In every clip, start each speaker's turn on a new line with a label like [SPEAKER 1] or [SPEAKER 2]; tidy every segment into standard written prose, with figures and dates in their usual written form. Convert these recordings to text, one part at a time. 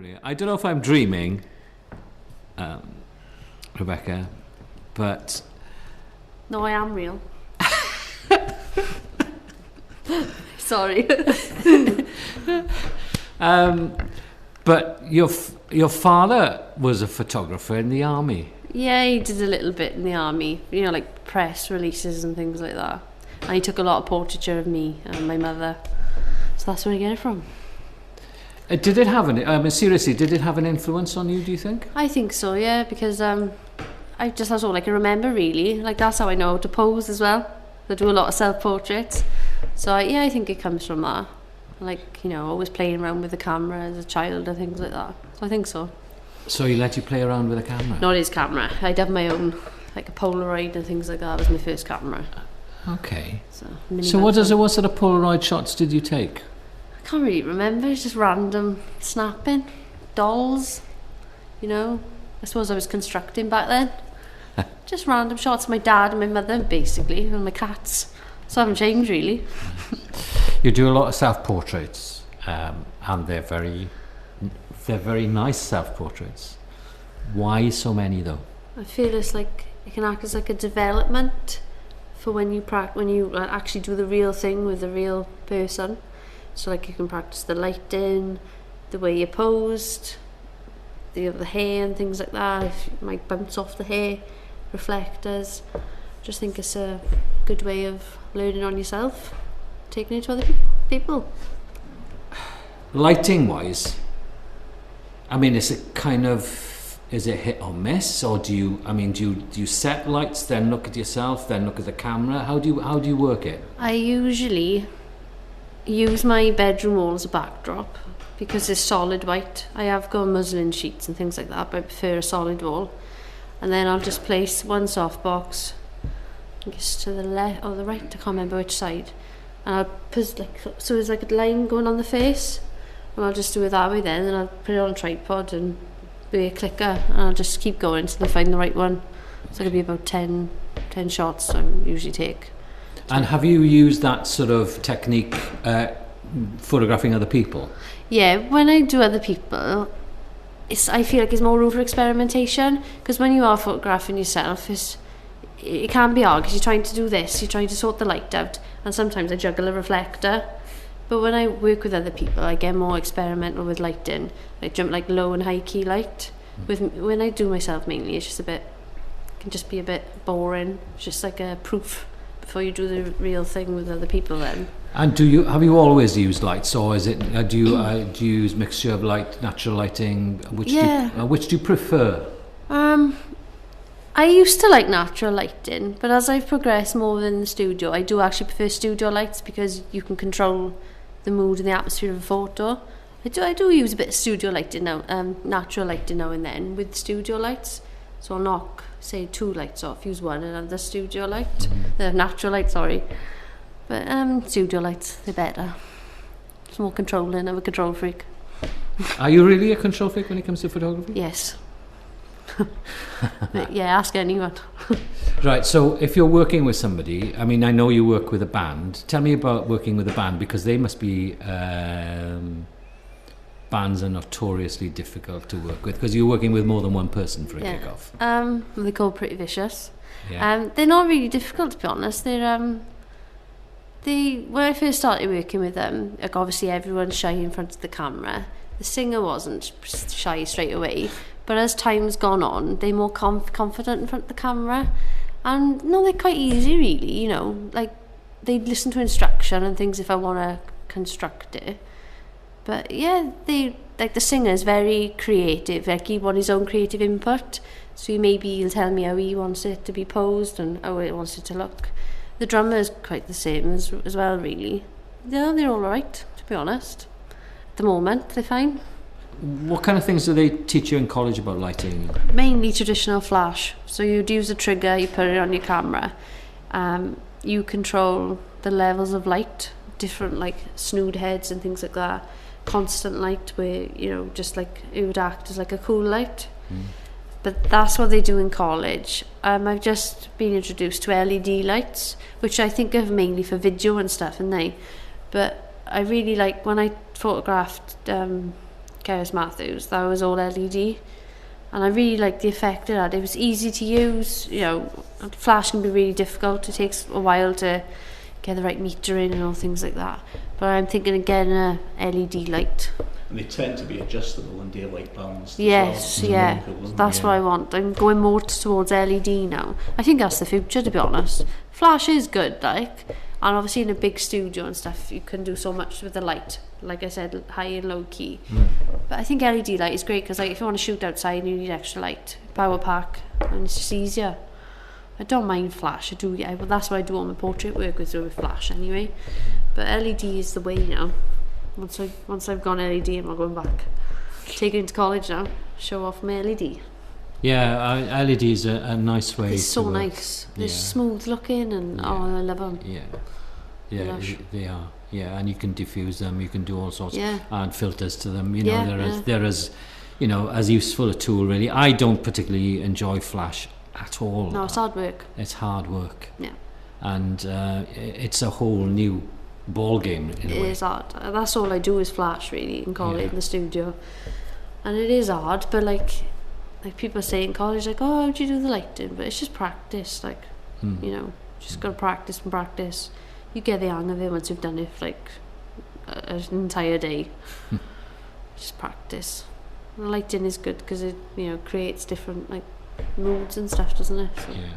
[SPEAKER 1] brilliant. I don't know if I'm dreaming, Rebecca, but...
[SPEAKER 2] No, I am real. Sorry.
[SPEAKER 1] But your father was a photographer in the army.
[SPEAKER 2] Yeah, he did a little bit in the army, you know, like press releases and things like that. And he took a lot of portraiture of me and my mother. So that's where I get it from.
[SPEAKER 1] Did it have seriously, did it have an influence on you, do you think?
[SPEAKER 2] I think so, yeah, because that's all I can remember, really. Like, that's how I know how to pose as well. I do a lot of self-portraits. So, I think it comes from that. Like, you know, always playing around with the camera as a child and things like that. So I think so.
[SPEAKER 1] So he let you play around with a camera?
[SPEAKER 2] Not his camera. I'd have my own, like a Polaroid and things like that. That was my first camera.
[SPEAKER 1] Okay. So what sort of Polaroid shots did you take?
[SPEAKER 2] I can't really remember. It's just random snapping. Dolls, you know. I suppose I was constructing back then. Just random shots of my dad and my mother, basically, and my cats. So I haven't changed, really.
[SPEAKER 1] You do a lot of self-portraits, and they're very nice self-portraits. Why so many, though?
[SPEAKER 2] I feel it's like it can act as like a development for when you actually do the real thing with the real person. So like you can practice the lighting, the way you posed, the hair and things like that. If you might bounce off the hair, reflectors. Just think it's a good way of learning on yourself, taking it to other people.
[SPEAKER 1] Lighting wise, I mean, is it hit or miss, or do you set lights, then look at yourself, then look at the camera? How do you work it? I
[SPEAKER 2] usually use my bedroom wall as a backdrop because it's solid white. I have got muslin sheets and things like that, but I prefer a solid wall. And then I'll just place one softbox, I guess to the left or the right, I can't remember which side. And I'll put so there's like a line going on the face, and I'll just do it that way then, and I'll put it on a tripod and be a clicker, and I'll just keep going until I find the right one. So it'll be about 10 shots I usually take.
[SPEAKER 1] And have you used that sort of technique photographing other people?
[SPEAKER 2] Yeah, when I do other people, I feel like it's more room for experimentation, because when you are photographing yourself, it can be hard because you're trying to do this, you're trying to sort the light out, and sometimes I juggle a reflector. But when I work with other people, I get more experimental with lighting. I jump like low and high key light. When I do myself mainly, it's just can just be a bit boring. It's just like a proof before you do the real thing with other people then.
[SPEAKER 1] And have you always used lights, or is it do you use mixture of light, natural lighting? Which do you prefer?
[SPEAKER 2] I used to like natural lighting, but as I've progressed more in the studio, I do actually prefer studio lights because you can control the mood and the atmosphere of a photo. I do use a bit of studio lighting now, natural lighting now and then with studio lights. So I'll knock, say, 2 lights off, use one and another studio light. Natural light, sorry. But studio lights, they're better. It's more controlling. I'm a control freak.
[SPEAKER 1] Are you really a control freak when it comes to photography?
[SPEAKER 2] Yes. But yeah, ask anyone.
[SPEAKER 1] Right, so if you're working with somebody, I mean, I know you work with a band. Tell me about working with a band, because they must be... bands are notoriously difficult to work with, because you're working with more than one person for a kick-off.
[SPEAKER 2] They're called Pretty Vicious.
[SPEAKER 1] Yeah.
[SPEAKER 2] They're not really difficult, to be honest. When I first started working with them, like obviously everyone's shy in front of the camera. The singer wasn't shy straight away, but as time's gone on, they're more confident in front of the camera. And no, they're quite easy, really, you know. Like, they listen to instruction and things if I want to construct it. But yeah, the singer's very creative. Like, he wants his own creative input. So he'll tell me how he wants it to be posed and how he wants it to look. The drummer's quite the same as well, really. Yeah, they're all right, to be honest. At the moment, they're fine.
[SPEAKER 1] What kind of things do they teach you in college about lighting?
[SPEAKER 2] Mainly traditional flash. So you'd use a trigger, you put it on your camera. You control the levels of light, different like snood heads and things like that. Constant light where, you know, just like it would act as like a cool light. But that's what they do in college. I've just been introduced to LED lights, which I think are mainly for video and stuff, and but I really like when I photographed Cerys Matthews, that was all LED. And I really liked the effect it had. It was easy to use, you know, flash can be really difficult. It takes a while to get the right meter in and all things like that. But I'm thinking of getting a LED light.
[SPEAKER 3] And they tend to be adjustable and daylight balanced.
[SPEAKER 2] Yes,
[SPEAKER 3] as well.
[SPEAKER 2] yeah.
[SPEAKER 3] Really cool,
[SPEAKER 2] That's what I want. I'm going more towards LED now. I think that's the future, to be honest. Flash is good, like, and obviously in a big studio and stuff, you can do so much with the light. Like I said, high and low key. But I think LED light is great because, like, if you want to shoot outside, you need extra light, power pack, and it's just easier. I don't mind flash. I do. Yeah, well, that's what I do all my portrait work with flash anyway. But LED is the way now. Once I've gone LED, I'm not going back. Take it into college now. Show off my LED.
[SPEAKER 1] Yeah, LED is a nice way.
[SPEAKER 2] It's so nice. They're smooth looking, and oh, I love them.
[SPEAKER 1] Yeah, they are. Yeah, and you can diffuse them. You can do all sorts.
[SPEAKER 2] Yeah.
[SPEAKER 1] Add filters to them. You know, they're as you know, as useful a tool. Really, I don't particularly enjoy flash at all.
[SPEAKER 2] No, it's hard work.
[SPEAKER 1] It's hard work.
[SPEAKER 2] Yeah.
[SPEAKER 1] And it's a whole new ball game in a way.
[SPEAKER 2] It is hard. That's all I do is flash really in college, in the studio, and it is hard. But like people say in college, like, oh, how do you do the lighting? But it's just practice. Like, you know, just gotta practice and practice. You get the hang of it once you've done it for like an entire day. Just practice. And lighting is good because it, you know, creates different like moods and stuff, doesn't it? So.
[SPEAKER 1] Yeah.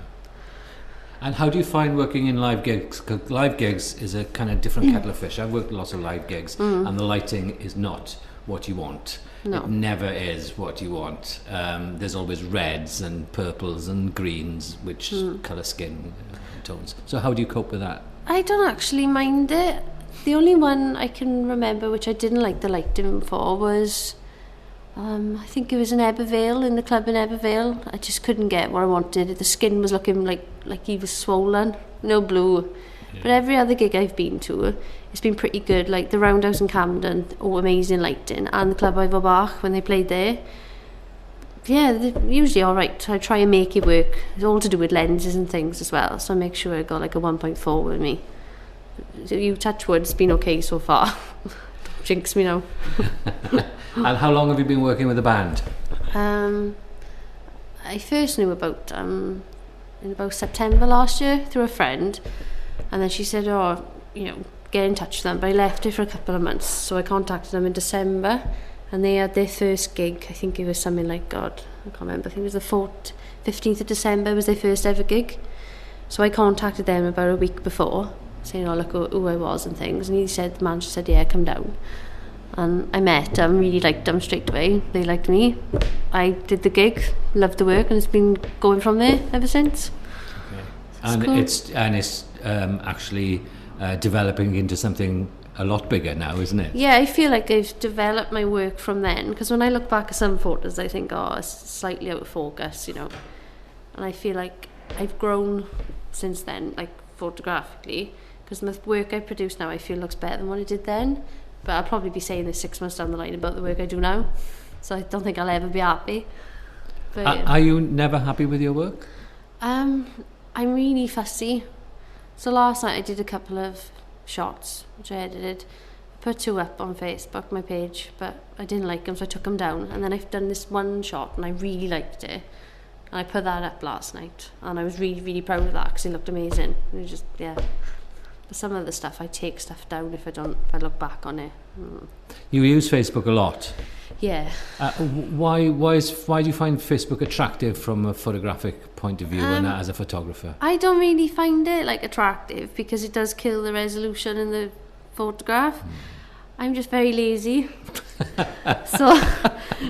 [SPEAKER 1] And how do you find working in live gigs? 'Cause live gigs is a kind of different kettle of fish. I've worked lots of live gigs, and the lighting is not what you want.
[SPEAKER 2] No.
[SPEAKER 1] It never is what you want. There's always reds and purples and greens, which colour skin tones. So how do you cope with that?
[SPEAKER 2] I don't actually mind it. The only one I can remember which I didn't like the lighting for was I think it was in Ebervale, in the club in Ebervale. I just couldn't get what I wanted. The skin was looking like he was swollen, no blue. Yeah. But every other gig I've been to, it's been pretty good. Like the Roundhouse in Camden, amazing lighting, and the Club Ivor Bach when they played there. Yeah, they're usually all right. I try and make it work. It's all to do with lenses and things as well, so I make sure I got like a 1.4 with me. So you touch wood, it's been okay so far. Don't jinx me now.
[SPEAKER 1] And how long have you been working with the band?
[SPEAKER 2] I first knew about in about September last year through a friend, and then she said, oh, you know, get in touch with them. But I left it for a couple of months, so I contacted them in December, and they had their first gig. I think it was something like, God, I can't remember, I think it was the 15th of December was their first ever gig. So I contacted them about a week before, saying, oh, look who I was and things, and the manager said, yeah, come down. And I met them, really liked them straight away. They liked me. I did the gig, loved the work, and it's been going from there ever since.
[SPEAKER 1] Okay.
[SPEAKER 2] It's cool.
[SPEAKER 1] It's actually developing into something a lot bigger now, isn't it?
[SPEAKER 2] Yeah, I feel like I've developed my work from then, because when I look back at some photos, I think, oh, it's slightly out of focus, you know. And I feel like I've grown since then, like photographically, because the work I produce now, I feel looks better than what I did then. But I'll probably be saying this 6 months down the line about the work I do now, so I don't think I'll ever be happy. But,
[SPEAKER 1] Are you never happy with your work?
[SPEAKER 2] I'm really fussy. So last night I did a couple of shots which I edited. I put 2 up on Facebook, my page, but I didn't like them, so I took them down. And then I've done this one shot and I really liked it, and I put that up last night, and I was really, really proud of that because it looked amazing. It just, yeah. But some of the stuff, I take stuff down if I look back on it.
[SPEAKER 1] You use Facebook a lot.
[SPEAKER 2] Yeah.
[SPEAKER 1] Why do you find Facebook attractive from a photographic point of view and as a photographer?
[SPEAKER 2] I don't really find it like attractive because it does kill the resolution in the photograph. I'm just very lazy. So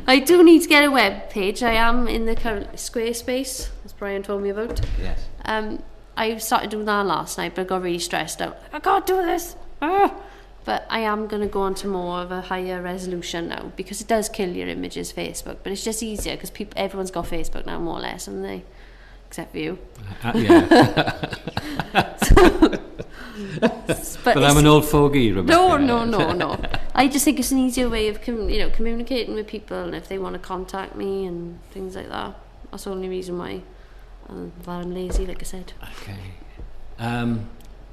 [SPEAKER 2] I do need to get a web page. I am in the current Squarespace, as Brian told me about.
[SPEAKER 1] Yes.
[SPEAKER 2] I started doing that last night, but I got really stressed out. I can't do this. But I am going to go on to more of a higher resolution now, because it does kill your images, Facebook. But it's just easier because everyone's got Facebook now, more or less, haven't they? Except for you.
[SPEAKER 1] Yeah. But I'm an old fogey, Rebecca.
[SPEAKER 2] No. I just think it's an easier way of communicating with people, and if they want to contact me and things like that. That's the only reason why. That I'm lazy, like I said.
[SPEAKER 1] Okay.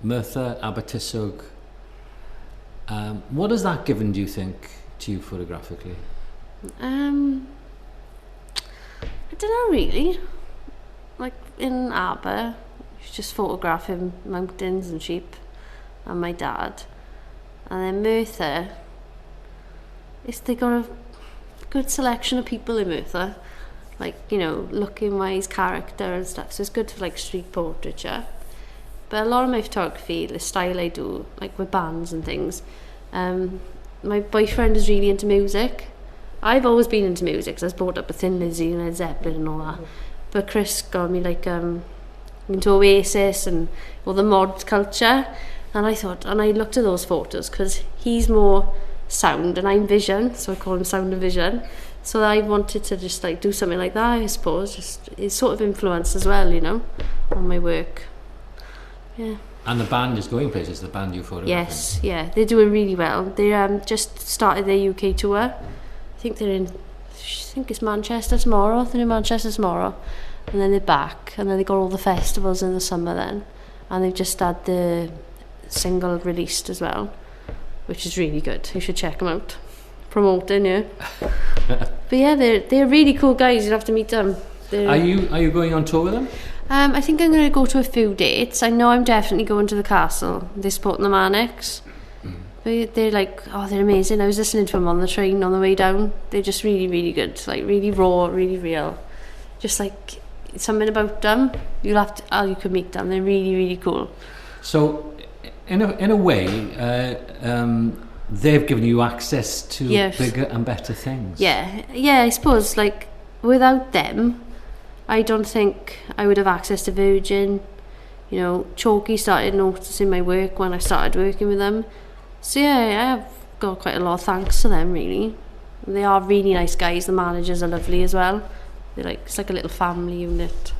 [SPEAKER 1] Merthyr Abertisswg. What has that given, do you think, to you photographically?
[SPEAKER 2] I don't know really. Like in Arbor, just photographing mountains and sheep and my dad. And then Merthyr, they got a good selection of people in Merthyr. Like, you know, looking wise, character and stuff. So it's good for like street portraiture. But a lot of my photography, the style I do, like with bands and things, my boyfriend is really into music. I've always been into music, because I was brought up with Thin Lizzy and Led Zeppelin and all that. But Chris got me like into Oasis and all the mod culture. And I thought, and I looked at those photos, because he's more sound and I'm vision, so I call him sound and vision. So I wanted to just like do something like that, I suppose. Just it's sort of influence as well, you know, on my work. Yeah.
[SPEAKER 1] And the band is going places, the band you photographed?
[SPEAKER 2] Yes, yeah, they're doing really well. They just started their UK tour. I think it's Manchester tomorrow. They're in Manchester tomorrow. And then they're back. And then they got all the festivals in the summer then. And they've just had the single released as well, which is really good. You should check them out. Promoting, yeah. But yeah, they're really cool guys. You'd have to meet them.
[SPEAKER 1] Are you going on tour with them?
[SPEAKER 2] I think I'm going to go to a few dates. I know I'm definitely going to the castle. They're supporting the Manics. But they're like, oh, they're amazing. I was listening to them on the train on the way down. They're just really, really good. Like really raw, really real. Just like something about them. You could meet them. They're really, really cool.
[SPEAKER 1] So, in a way, they've given you access to bigger and better things.
[SPEAKER 2] Yeah, I suppose. Like without them, I don't think I would have access to Virgin. You know, Chalkie started noticing my work when I started working with them. So yeah, I have got quite a lot of thanks to them, really. They are really nice guys. The managers are lovely as well. It's like a little family unit.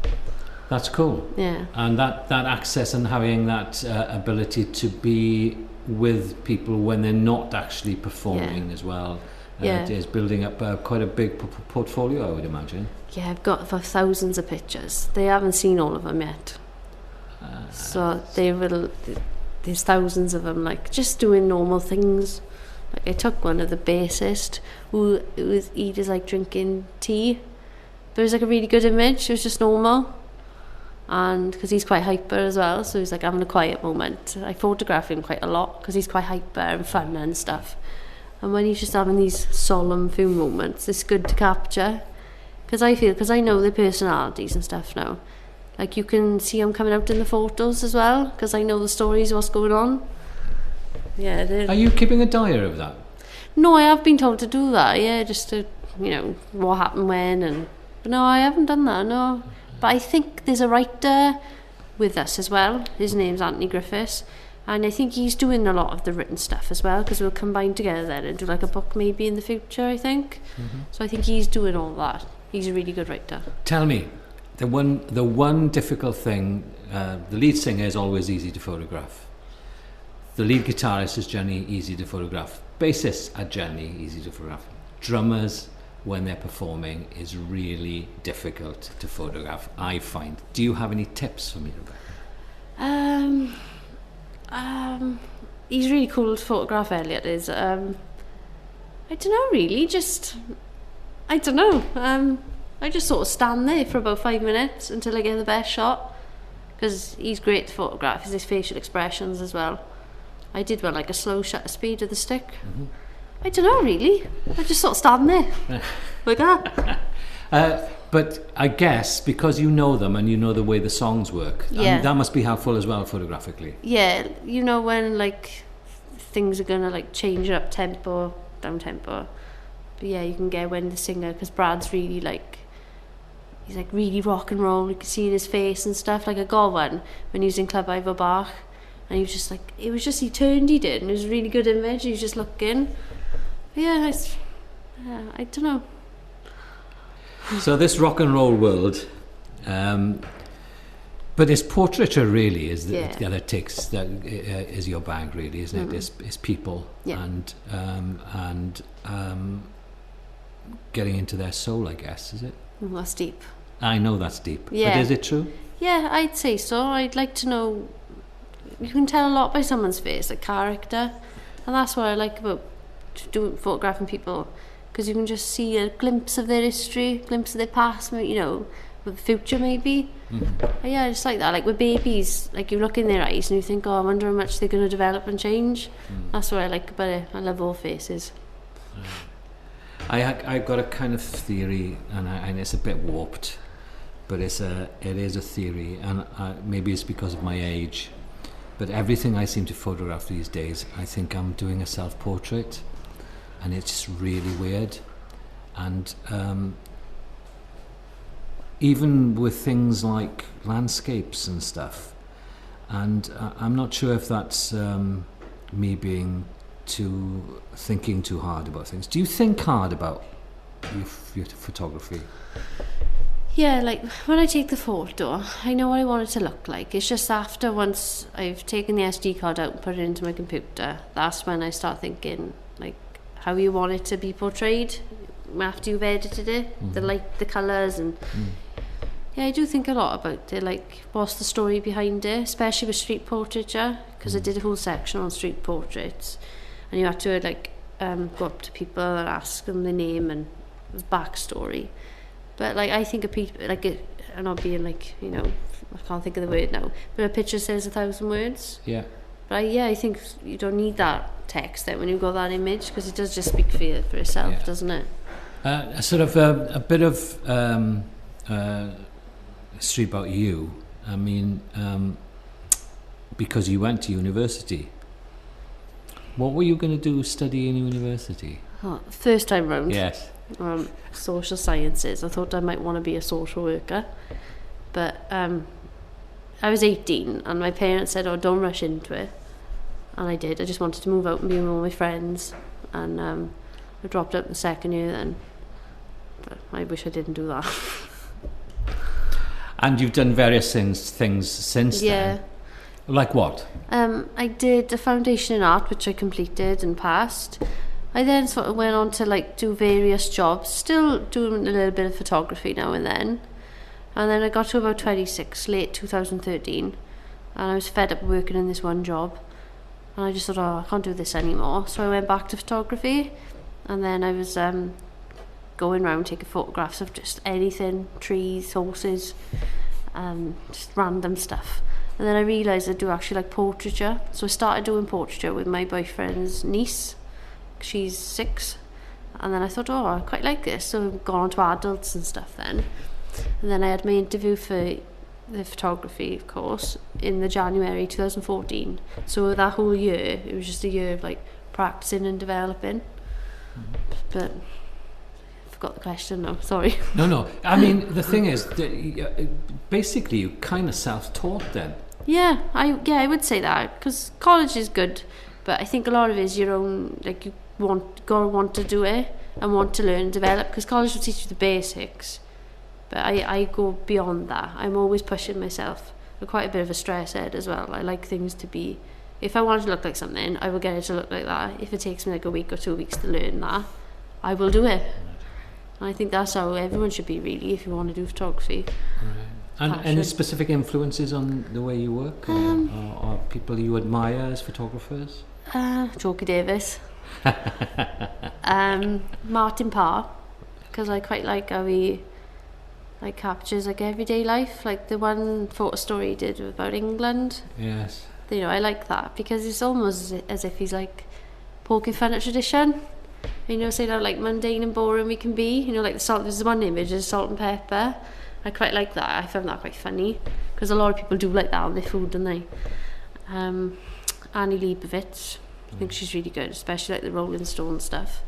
[SPEAKER 1] That's cool.
[SPEAKER 2] Yeah.
[SPEAKER 1] And that access and having that ability to be with people when they're not actually performing as well is building up quite a big portfolio, I would imagine. Yeah,
[SPEAKER 2] I've got thousands of pictures. They haven't seen all of them yet. So there's thousands of them, like just doing normal things. Like I took one of the bassist he was like drinking tea, but it was like a really good image. It was just normal, and because he's quite hyper as well, so he's like having a quiet moment. I photograph him quite a lot because he's quite hyper and fun and stuff, and when he's just having these solemn few moments, it's good to capture, because I know their personalities and stuff now. Like you can see them coming out in the photos as well, because I know the stories, what's going on. Yeah.
[SPEAKER 1] Are you keeping a diary of that?
[SPEAKER 2] No, I have been told to do that. Yeah, just to what happened when, but no, I haven't done that. No, but I think there's a writer with us as well. His name's Anthony Griffiths, and I think he's doing a lot of the written stuff as well, because we'll combine together then and do like a book maybe in the future, I think. So I think he's doing all that. He's a really good writer.
[SPEAKER 1] Tell me. The one difficult thing, the lead singer is always easy to photograph. The lead guitarist is generally easy to photograph. Bassists are generally easy to photograph. Drummers, when they're performing, is really difficult to photograph, I find. Do you have any tips for me, Rebecca?
[SPEAKER 2] He's really cool to photograph, Elliot is. I don't know really, I don't know. I just sort of stand there for about 5 minutes until I get the best shot, because he's great to photograph. His facial expressions as well. I did one like a slow shutter speed of the stick. I don't know really. I just sort of stand there like that.
[SPEAKER 1] But I guess because you know them and you know the way the songs work, and that must be helpful as well photographically. Yeah,
[SPEAKER 2] you know when like things are gonna like change up tempo, down tempo. But yeah, you can get when the singer, because Brad's really like. He's like really rock and roll. You can see in his face and stuff. Like I got one when he was in Club Ivor Bach, and he was just like, he turned, he did, and it was a really good image. He was just looking. But yeah, I don't know.
[SPEAKER 1] So this rock and roll world, but it's portraiture really is the other takes that is your bag really, isn't it? It's people and getting into their soul, I guess, is it?
[SPEAKER 2] Oh, that's deep.
[SPEAKER 1] I know that's deep. Yeah. But is it true?
[SPEAKER 2] Yeah, I'd say so. I'd like to know. You can tell a lot by someone's face, like character, and that's what I like about photographing people. because you can just see a glimpse of their history, glimpse of their past, you know, with the future maybe. Yeah, I just like that. Like with babies, like you look in their eyes and you think, oh, I wonder how much they're going to develop and change. That's what I like about it. I love all faces.
[SPEAKER 1] I've got a kind of theory, and it's a bit warped, but it is a theory, and maybe it's because of my age, but everything I seem to photograph these days, I think I'm doing a self-portrait, and it's just really weird. And even with things like landscapes and stuff, and I'm not sure if that's me being thinking too hard about things. Do you think hard about your photography?
[SPEAKER 2] Yeah, like when I take the photo, I know what I want it to look like. It's just after once I've taken the SD card out and put it into my computer, that's when I start thinking like how you want it to be portrayed after you've edited it, the light, the colours, and yeah, I do think a lot about it, like what's the story behind it, especially with street portraiture, because I did a whole section on street portraits, and you had to like go up to people and ask them their name and backstory. But like I think a people like I'm not being like, you know, I can't think of the word now, but a picture says 1,000 words.
[SPEAKER 1] Yeah.
[SPEAKER 2] But I think you don't need that text then when you've got that image, because it does just speak for itself, doesn't it?
[SPEAKER 1] Sort of a bit of history about you. I mean, because you went to university. What were you going to do, study in university?
[SPEAKER 2] Oh, first time round.
[SPEAKER 1] Yes.
[SPEAKER 2] Social sciences. I thought I might want to be a social worker, but I was 18 and my parents said, oh, don't rush into it, and I did. I just wanted to move out and be with all my friends, and I dropped out the second year then, but I wish I didn't do that.
[SPEAKER 1] And you've done various things since then? Like what?
[SPEAKER 2] I did a foundation in art, which I completed and passed. I then sort of went on to like do various jobs, still doing a little bit of photography now and then. And then I got to about 26, late 2013, and I was fed up working in this one job. And I just thought, oh, I can't do this anymore. So I went back to photography, and then I was going around taking photographs of just anything, trees, horses, just random stuff. And then I realised I do actually like portraiture. So I started doing portraiture with my boyfriend's niece. She's 6. And then I thought, oh, I quite like this. So I've gone on to adults and stuff then. And then I had my interview for the photography course in the January 2014. So that whole year, it was just a year of like practicing and developing. But I forgot the question now, sorry.
[SPEAKER 1] No. I mean, the thing is, basically you kind of self-taught then. Yeah,
[SPEAKER 2] I would say that, because college is good, but I think a lot of it is your own, like you want to do it and want to learn and develop, because college will teach you the basics, but I go beyond that. I'm always pushing myself. I'm quite a bit of a stress head as well. I like things to be, if I want it to look like something, I will get it to look like that. If it takes me like a week or 2 weeks to learn that, I will do it. And I think that's how everyone should be, really, if you want to do photography.
[SPEAKER 1] Right. And any specific influences on the way you work, or people you admire as photographers?
[SPEAKER 2] Chalkie Davies. Martin Parr, because I quite like how he like captures like everyday life, like the one photo story he did about England.
[SPEAKER 1] Yes.
[SPEAKER 2] You know, I like that because it's almost as if he's like poking fun at tradition. You know, saying how like mundane and boring we can be. You know, like the salt. There's one image of salt and pepper. I quite like that. I found that quite funny because a lot of people do like that on their food, don't they? Annie Leibovitz, I think she's really good, especially like the Rolling Stone stuff.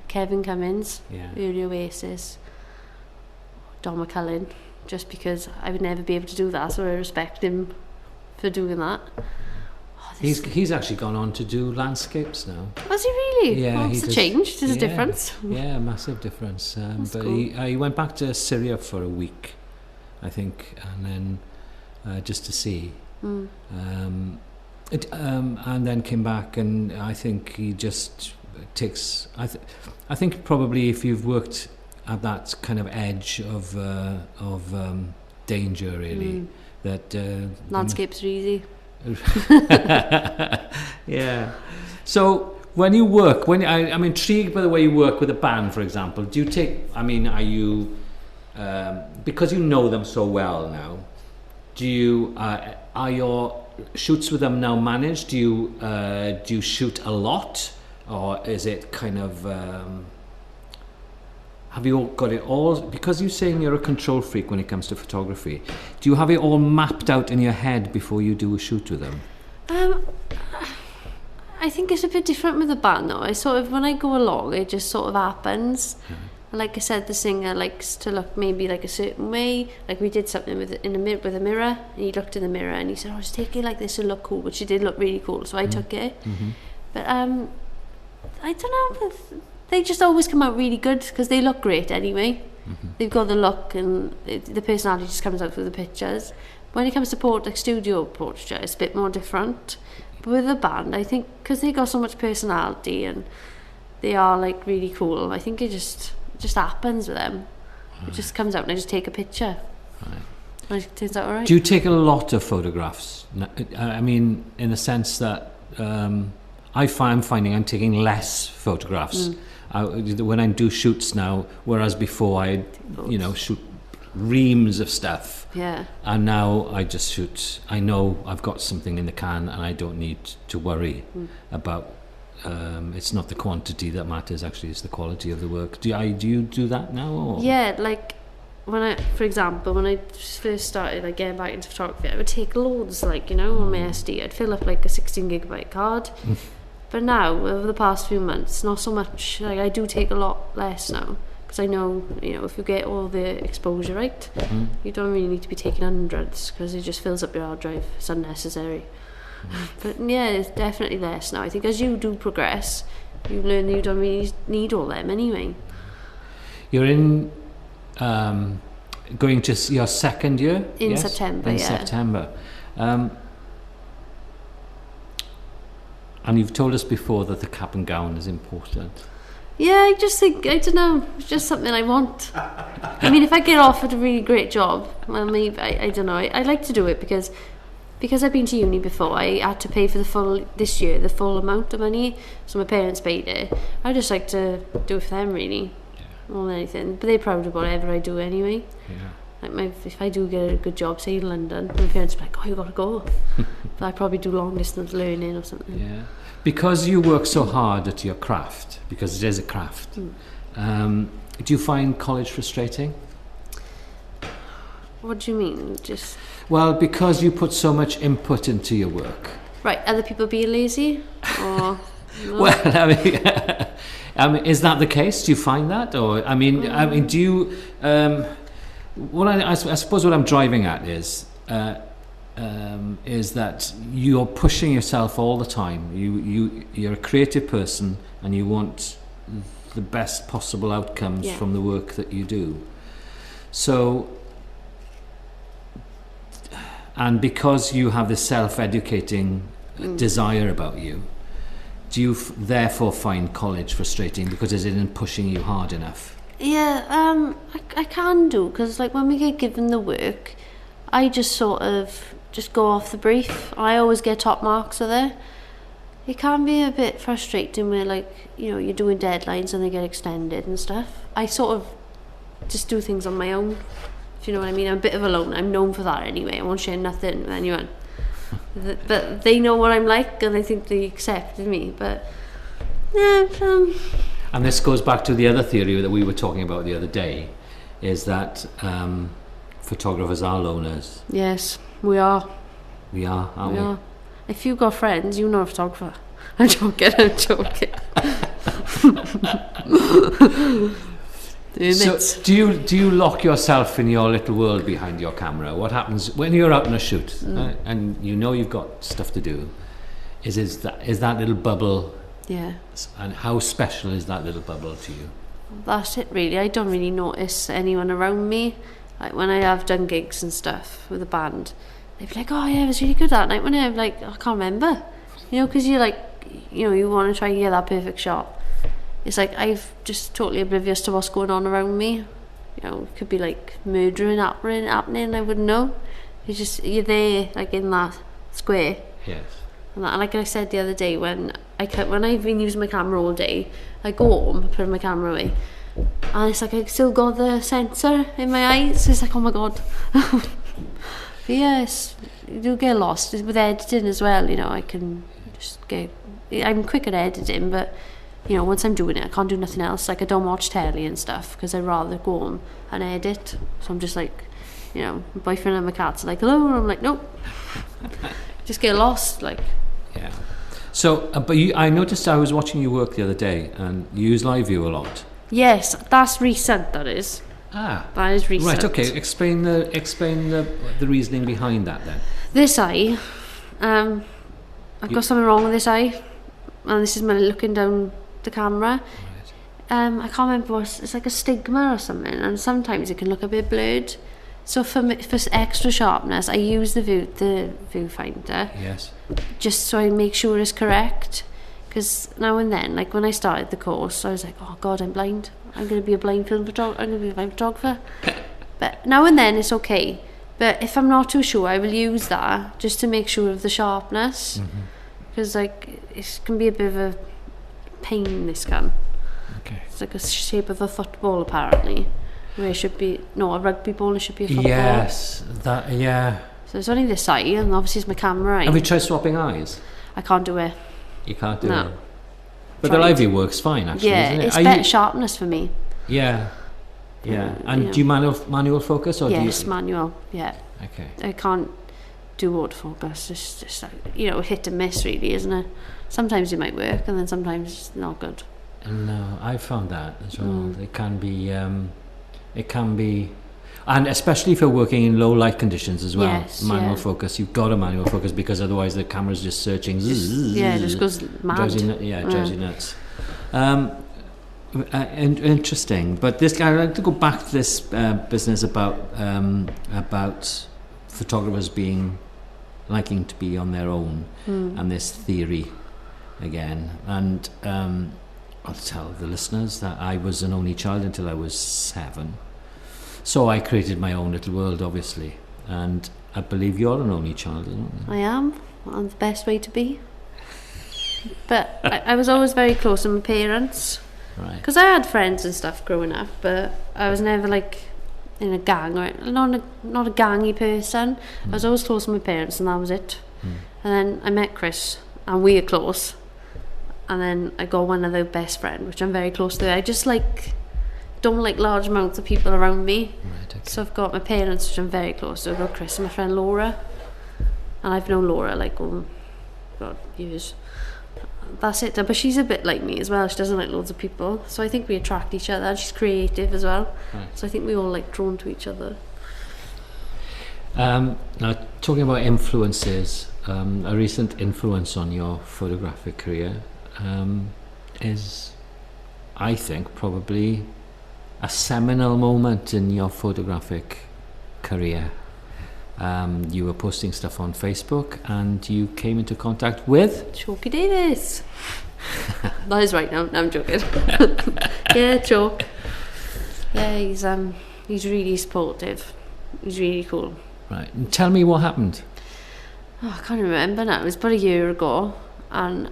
[SPEAKER 2] Kevin Cummins, early Oasis. Don McCullin, just because I would never be able to do that, so I respect him for doing that.
[SPEAKER 1] He's actually gone on to do landscapes now.
[SPEAKER 2] Has he really?
[SPEAKER 1] Yeah,
[SPEAKER 2] well, it's a change. There's a difference.
[SPEAKER 1] Yeah, massive difference. But
[SPEAKER 2] cool.
[SPEAKER 1] he went back to Syria for a week, I think, and then just to see. And then came back, and I think he just takes. I think probably if you've worked at that kind of edge of danger, really, that
[SPEAKER 2] landscapes are easy.
[SPEAKER 1] Yeah. So when you work, I'm intrigued by the way you work with a band, for example. Do you take? I mean, are you because you know them so well now? Do you are your shoots with them now managed? Do you shoot a lot, or is it kind of? Have you got it all? Because you're saying you're a control freak when it comes to photography. Do you have it all mapped out in your head before you do a shoot with them?
[SPEAKER 2] I think it's a bit different with the band though. I sort of, when I go along, it just sort of happens. And like I said, the singer likes to look maybe like a certain way. Like we did something with a mirror, and he looked in the mirror and he said, "Oh, just take it like this, it'll look cool." But she did look really cool, so I took it. But I don't know. They just always come out really good because they look great anyway. They've got the look and the personality just comes out through the pictures. When it comes to studio portraiture, it's a bit more different. But with the band, I think because they got so much personality and they are like really cool, I think it just happens with them. It just comes out and I just take a picture. And it turns out all right.
[SPEAKER 1] Do you take a lot of photographs? I mean, in the sense that I'm finding I'm taking less photographs. When I do shoots now, whereas before I'd shoot reams of stuff, and now I just shoot. I know I've got something in the can and I don't need to worry about it's not the quantity that matters, actually it's the quality of the work. Do you do that now, or?
[SPEAKER 2] Yeah, like for example, when I first started like getting back into photography, I would take loads, like, on my SD. I'd fill up like a 16 gigabyte card. But now, over the past few months, not so much. Like, I do take a lot less now, because I know, if you get all the exposure right, you don't really need to be taking hundreds, because it just fills up your hard drive. It's unnecessary. But yeah, it's definitely less now. I think as you do progress, you learn that you don't really need all them anyway.
[SPEAKER 1] You're in going to your second year?
[SPEAKER 2] In September,
[SPEAKER 1] in September. And you've told us before that the cap and gown is important.
[SPEAKER 2] Yeah, I just think, I don't know, it's just something I want. I mean, if I get offered a really great job, well, maybe, I don't know, I like to do it because I've been to uni before. I had to pay for the full amount of money, so my parents paid it. I just like to do it for them, really, more than anything. But they're proud of whatever I do anyway. Like if I do get a good job, say in London, my parents will be like, "Oh, you got to go." But I probably do long distance learning or something.
[SPEAKER 1] Yeah, because you work so hard at your craft, because it is a craft. Do you find college frustrating?
[SPEAKER 2] What do you mean?
[SPEAKER 1] Well, because you put so much input into your work. Right,
[SPEAKER 2] other people being lazy, or no?
[SPEAKER 1] Well, I mean, is that the case? Do you find that, or I mean, do you? I suppose what I'm driving at is that you're pushing yourself all the time. You're a creative person and you want the best possible outcomes from the work that you do. So, and because you have this self-educating desire about you, do you therefore find college frustrating because it isn't pushing you hard enough?
[SPEAKER 2] Yeah, I can do, because like when we get given the work, I just sort of just go off the brief. I always get top marks with it. It can be a bit frustrating where, like, you're doing deadlines and they get extended and stuff. I sort of just do things on my own, if you know what I mean. I'm a bit of a loner. I'm known for that anyway. I won't share nothing with anyone. But they know what I'm like, and I think they accepted me. But yeah,
[SPEAKER 1] and this goes back to the other theory that we were talking about the other day, is that photographers are loners.
[SPEAKER 2] Yes, we are.
[SPEAKER 1] We are, aren't we?
[SPEAKER 2] Are. If you've got friends, you're not a photographer. I'm joking.
[SPEAKER 1] So do you lock yourself in your little world behind your camera? What happens when you're out on a shoot and you've got stuff to do? Is that little bubble?
[SPEAKER 2] Yeah.
[SPEAKER 1] And how special is that little bubble to you?
[SPEAKER 2] That's it, really. I don't really notice anyone around me. Like when I have done gigs and stuff with a band, they'd be like, "Oh yeah, it was really good that night." When I'm like, I can't remember, because you're like, you want to try and get that perfect shot. It's like I'm just totally oblivious to what's going on around me. It could be like murdering happening. I wouldn't know. It's just you're there, like in that square.
[SPEAKER 1] Yes.
[SPEAKER 2] And like I said the other day, when when I've been using my camera all day, I go home, put my camera away, and it's like I still got the sensor in my eyes. It's like, oh my god. But yes, you do get lost with editing as well. You know, I can just I'm quick at editing, but you know, once I'm doing it, I can't do nothing else. Like, I don't watch telly and stuff because I'd rather go home and edit. So I'm just like, you know, my boyfriend and my cats are like, hello, and I'm like, nope. Just get lost, like.
[SPEAKER 1] Yeah. So, but I noticed I was watching you work the other day, and you use live view a lot.
[SPEAKER 2] Yes, that's recent. That is.
[SPEAKER 1] Ah.
[SPEAKER 2] That is recent.
[SPEAKER 1] Right. Okay. Explain the reasoning behind that then.
[SPEAKER 2] This eye, I've got something wrong with this eye, and this is me looking down the camera. Right. I can't remember it's like a stigma or something, and sometimes it can look a bit blurred. So for extra sharpness, I use the viewfinder. Yes. Just so I make sure it's correct. Because now and then, like when I started the course, I was like, oh God, I'm blind. I'm going to be a blind film photographer. I'm going to be a blind photographer. But now and then it's okay. But if I'm not too sure, I will use that just to make sure of the sharpness. Because like it can be a bit of a pain, this can. Okay. It's like a shape of a football apparently. Where it should be, no, a rugby ball, it should be a football.
[SPEAKER 1] Yes, yeah.
[SPEAKER 2] So it's only this eye, and obviously it's my camera eye.
[SPEAKER 1] Have you tried swapping eyes?
[SPEAKER 2] I can't do it.
[SPEAKER 1] You can't do it? But the live view works fine, actually,
[SPEAKER 2] yeah,
[SPEAKER 1] isn't it?
[SPEAKER 2] It's better sharpness for me.
[SPEAKER 1] Yeah. And do you manual focus, or
[SPEAKER 2] yes, do you... manual, yeah.
[SPEAKER 1] Okay.
[SPEAKER 2] I can't do autofocus. It's just like, you know, hit and miss, really, isn't it? Sometimes it might work, and then sometimes it's not good.
[SPEAKER 1] No, I found that as well. It can be, and especially if you're working in low light conditions as well. Yes, manual focus. You've got a manual focus because otherwise the camera's just searching.
[SPEAKER 2] It just goes mad.
[SPEAKER 1] Drives you nuts. Interesting. But this guy, I'd like to go back to this business about photographers liking to be on their own, and this theory again. And I'll tell the listeners that I was an only child until I was 7. So I created my own little world, obviously. And I believe you're an only child, isn't it?
[SPEAKER 2] I am. I'm the best way to be. But I was always very close to my parents. Right. Because I had friends and stuff growing up, but I was never like in a gang or not a gangy person. I was always close to my parents, and that was it. And then I met Chris, and we are close. And then I got one other best friend, which I'm very close to. I just don't like large amounts of people around me. Right, okay. So I've got my parents, which I'm very close to. I've got Chris and my friend Laura. And I've known Laura years. That's it. But she's a bit like me as well. She doesn't like loads of people. So I think we attract each other. And she's creative as well. Right. So I think we all drawn to each other.
[SPEAKER 1] Now, talking about influences, a recent influence on your photographic career is, I think, probably a seminal moment in your photographic career. You were posting stuff on Facebook, and you came into contact with
[SPEAKER 2] Chalkie Davies. That is right. No, I'm joking. Yeah, Chalk. Yeah, he's really supportive. He's really cool.
[SPEAKER 1] Right. And tell me what happened.
[SPEAKER 2] Oh, I can't remember now. It was about a year ago, and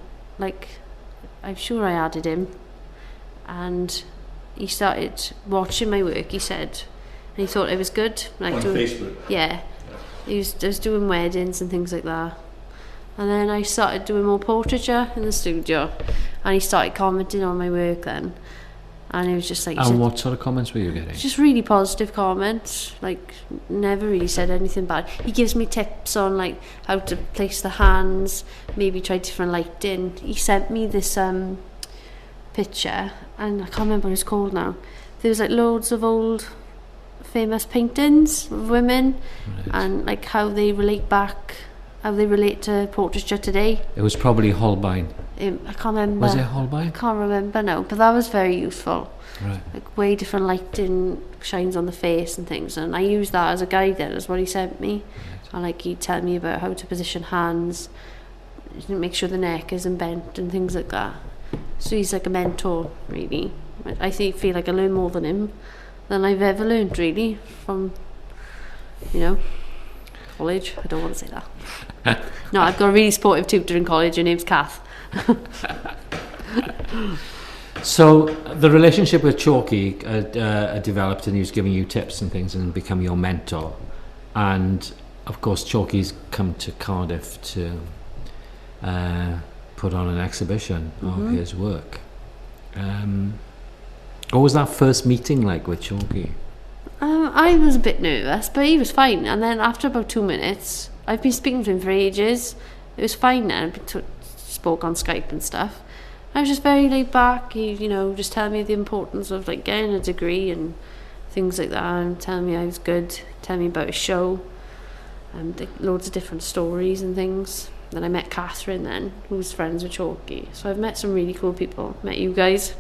[SPEAKER 2] I'm sure I added him, and he started watching my work, he said, and he thought it was good.
[SPEAKER 3] On Facebook?
[SPEAKER 2] Yeah. I was doing weddings and things like that. And then I started doing more portraiture in the studio, and he started commenting on my work then. And it was just like...
[SPEAKER 1] And what sort of comments were you getting?
[SPEAKER 2] Just really positive comments, never really said anything bad. He gives me tips on how to place the hands, maybe try different lighting. He sent me this picture, and I can't remember what it's called now. There was loads of old famous paintings of women, right, and how they relate to portraiture today.
[SPEAKER 1] It was probably Holbein.
[SPEAKER 2] I can't remember.
[SPEAKER 1] Was it Holbein?
[SPEAKER 2] I can't remember now, but that was very useful.
[SPEAKER 1] Right.
[SPEAKER 2] Way different lighting shines on the face and things, and I used that as a guide then, as what he sent me. Right. And he'd tell me about how to position hands, make sure the neck isn't bent and things like that. So he's like a mentor, really. I feel like I learn more than him than I've ever learned, really, from, College? I don't want to say that. No, I've got a really supportive tutor in college. Her name's Kath.
[SPEAKER 1] So the relationship with Chalkie developed, and he was giving you tips and things and become your mentor. And of course, Chalkie's come to Cardiff to put on an exhibition of his work. What was that first meeting like with Chalkie?
[SPEAKER 2] I was a bit nervous, but he was fine. And then after about 2 minutes, I've been speaking to him for ages. It was fine then. Spoke on Skype and stuff. I was just very laid back. He, just telling me the importance of like getting a degree and things like that, and telling me I was good, telling me about his show, and loads of different stories and things. Then I met Catherine then, who was friends with Chalkie. So I've met some really cool people. Met you guys.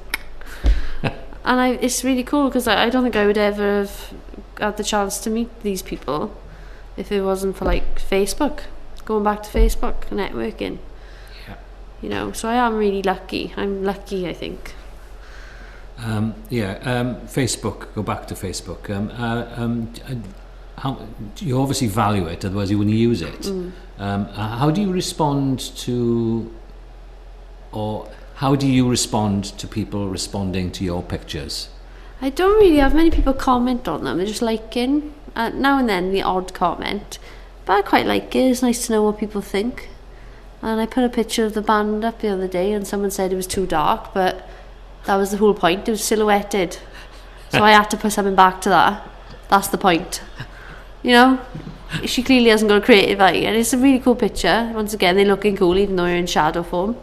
[SPEAKER 2] And it's really cool because I don't think I would ever have had the chance to meet these people if it wasn't for like Facebook, going back to Facebook, networking. Yeah. So I am really lucky. I'm lucky, I think. Facebook, go back to Facebook. How you obviously value it, otherwise you wouldn't use it. How do you respond to, or how do you respond to people responding to your pictures? I don't really have many people comment on them. They're just liking. Now and then the odd comment. But I quite like it. It's nice to know what people think. And I put a picture of the band up the other day and someone said it was too dark, but that was the whole point. It was silhouetted. So I had to put something back to that. That's the point. She clearly hasn't got a creative eye. And it's a really cool picture. Once again, they're looking cool even though you're in shadow form.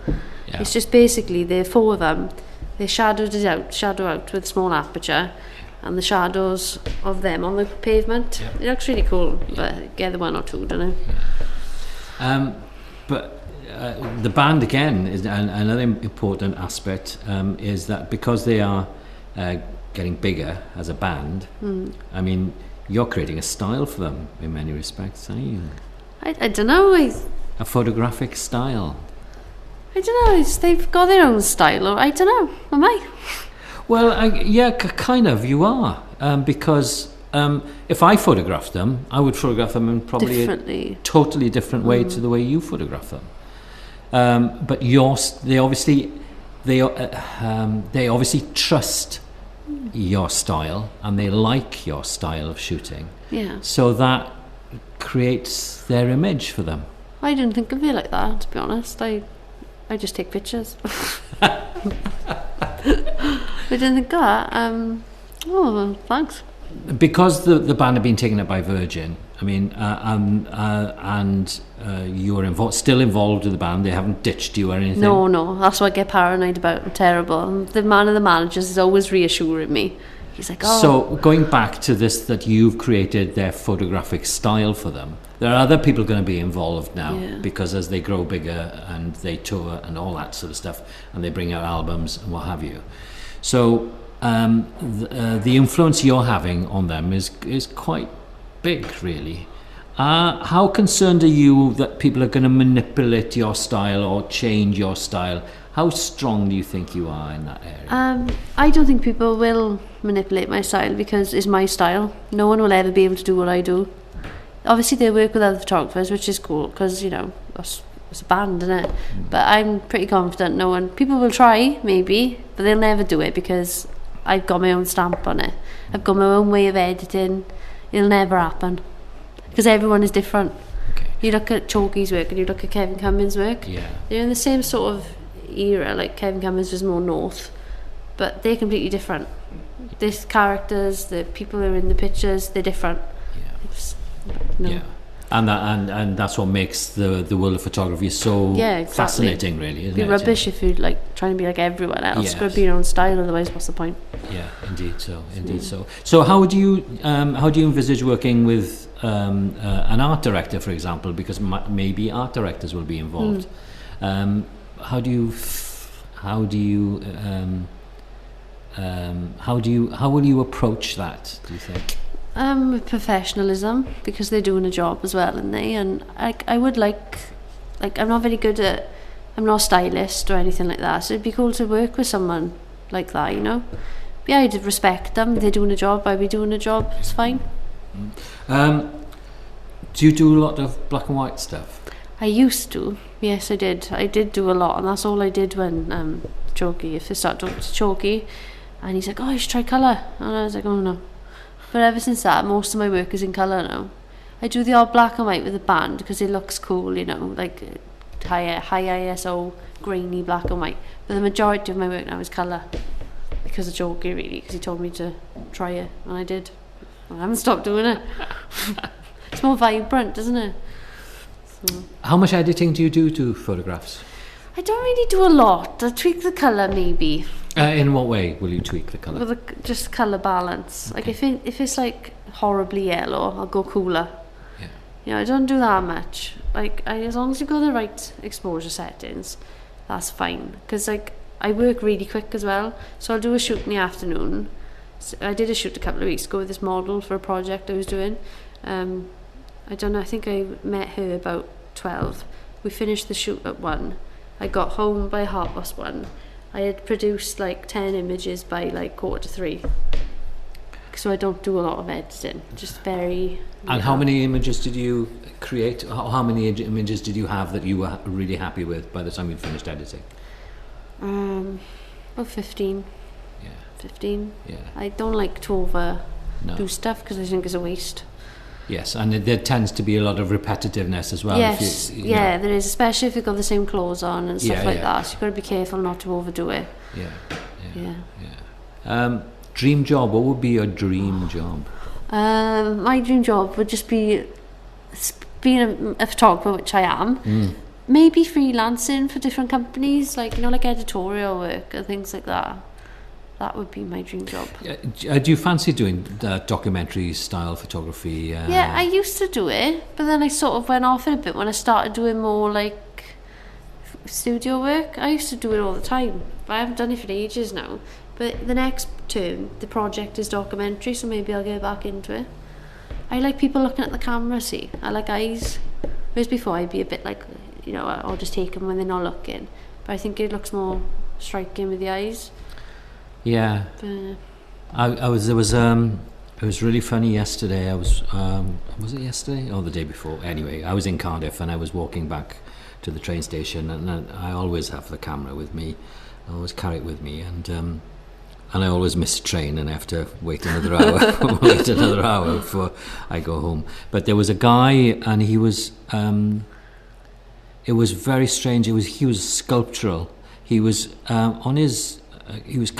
[SPEAKER 2] Yeah. It's just basically the four of them. They shadowed it out, with small aperture, and the shadows of them on the pavement. Yeah. It looks really cool, but get the one or two, don't know.
[SPEAKER 1] But the band again is another important aspect. Is that because they are getting bigger as a band? I mean, you're creating a style for them in many respects, aren't you?
[SPEAKER 2] I don't know.
[SPEAKER 1] A photographic style.
[SPEAKER 2] I don't know. They've got their own style, or I don't know. Am I?
[SPEAKER 1] Well, kind of. You are, because if I photographed them, I would photograph them in probably a totally different way to the way you photograph them. But they obviously trust your style, and they like your style of shooting. Yeah. So that creates their image for them.
[SPEAKER 2] I didn't think of it like that, to be honest. I just take pictures. I didn't think of that. Thanks. Because
[SPEAKER 1] the band had been taken up by Virgin, I mean, and you're still involved with the band. They haven't ditched you or anything.
[SPEAKER 2] No. That's what I get paranoid about. I'm terrible. And the man of the managers is always reassuring me. He's like, oh.
[SPEAKER 1] So going back to this, that you've created their photographic style for them. There are other people going to be involved now because as they grow bigger and they tour and all that sort of stuff, and they bring out albums and what have you. So the influence you're having on them is quite big, really. How concerned are you that people are going to manipulate your style or change your style? How strong do you think you are in that area?
[SPEAKER 2] I don't think people will manipulate my style because it's my style. No one will ever be able to do what I do. Obviously, they work with other photographers, which is cool because, it's a band, isn't it? But I'm pretty confident people will try, maybe, but they'll never do it because I've got my own stamp on it. I've got my own way of editing. It'll never happen because everyone is different. Okay. You look at Chalkie's work and you look at Kevin Cummins' work. Yeah. They're in the same sort of era. Like Kevin Cummins was more north, but they're completely different. These characters, the people who are in the pictures, they're different. Yeah.
[SPEAKER 1] Yeah. And that's what makes the world of photography so fascinating, really, isn't it?
[SPEAKER 2] It'd be rubbish if you're trying to be like everyone else. Yes. You've got to be your own style, otherwise what's the point? Yeah,
[SPEAKER 1] indeed so. So how do you envisage working with an art director, for example, because maybe art directors will be involved? How will you approach that, do you think?
[SPEAKER 2] With professionalism, because they're doing a job as well, aren't they? And I would like I'm not very good at, I'm not a stylist or anything like that, so it'd be cool to work with someone like that, Yeah, I'd respect them. They're doing a job, I'd be doing a job. It's fine.
[SPEAKER 1] Do you do a lot of black and white stuff?
[SPEAKER 2] I used to. Yes, I did. I did do a lot, and that's all I did when Chalkie, if I started talking to Chalkie, and he's like, oh, you should try colour. And I was like, oh no. But ever since that, most of my work is in colour now. I do the odd black and white with the band because it looks cool, you know, like high ISO, grainy black and white. But the majority of my work now is colour because of Chalkie, really, because he told me to try it, and I did. I haven't stopped doing it. It's more vibrant, isn't it? So.
[SPEAKER 1] How much editing do you do to photographs?
[SPEAKER 2] I don't really do a lot. I tweak the colour, maybe.
[SPEAKER 1] In what way will you tweak the colour?
[SPEAKER 2] With just colour balance.
[SPEAKER 1] Okay.
[SPEAKER 2] Like if it's like horribly yellow, I'll go cooler.
[SPEAKER 1] Yeah.
[SPEAKER 2] You know, I don't do that much. Like as long as you've got the right exposure settings, that's fine. Because like I work really quick as well, so I'll do a shoot in the afternoon. So I did a shoot a couple of weeks ago with this model for a project I was doing. I don't know, I think I met her about 12. We finished the shoot at 1. I got home by 1:30. I had produced like 10 images by like 2:45. So I don't do a lot of editing, just very...
[SPEAKER 1] And how many images did you create? How many images did you have that you were really happy with by the time you'd finished editing?
[SPEAKER 2] About 15.
[SPEAKER 1] Yeah.
[SPEAKER 2] 15.
[SPEAKER 1] Yeah.
[SPEAKER 2] I don't like to overdo
[SPEAKER 1] No.
[SPEAKER 2] stuff because I think it's a waste.
[SPEAKER 1] Yes, and there tends to be a lot of repetitiveness as well.
[SPEAKER 2] Yes,
[SPEAKER 1] if you
[SPEAKER 2] yeah,
[SPEAKER 1] know.
[SPEAKER 2] there is, especially if you've got the same clothes on and stuff
[SPEAKER 1] Yeah,
[SPEAKER 2] like
[SPEAKER 1] yeah.
[SPEAKER 2] that. So you've got to be careful not to overdo it.
[SPEAKER 1] Yeah. Dream job, what would be your dream job?
[SPEAKER 2] My dream job would just be being a photographer, which I am. Maybe freelancing for different companies, like, you know, like editorial work and things like that. That would be my dream job.
[SPEAKER 1] Do you fancy doing documentary style photography?
[SPEAKER 2] Yeah, I used to do it, but then I sort of went off it a bit when I started doing more like studio work. I used to do it all the time, but I haven't done it for ages now. But the next term, the project is documentary, so maybe I'll get back into it. I like people looking at the camera, see. I like eyes. Whereas before I'd be a bit like, you know, I'll just take them when they're not looking. But I think it looks more striking with the eyes.
[SPEAKER 1] Yeah. It was really funny yesterday. Was it yesterday or the day before? Anyway, I was in Cardiff and I was walking back to the train station, and I always have the camera with me. I always carry it with me, and I always miss a train and I have to wait another hour before I go home. But there was a guy, and he was it was very strange. He was sculptural. He was on his he was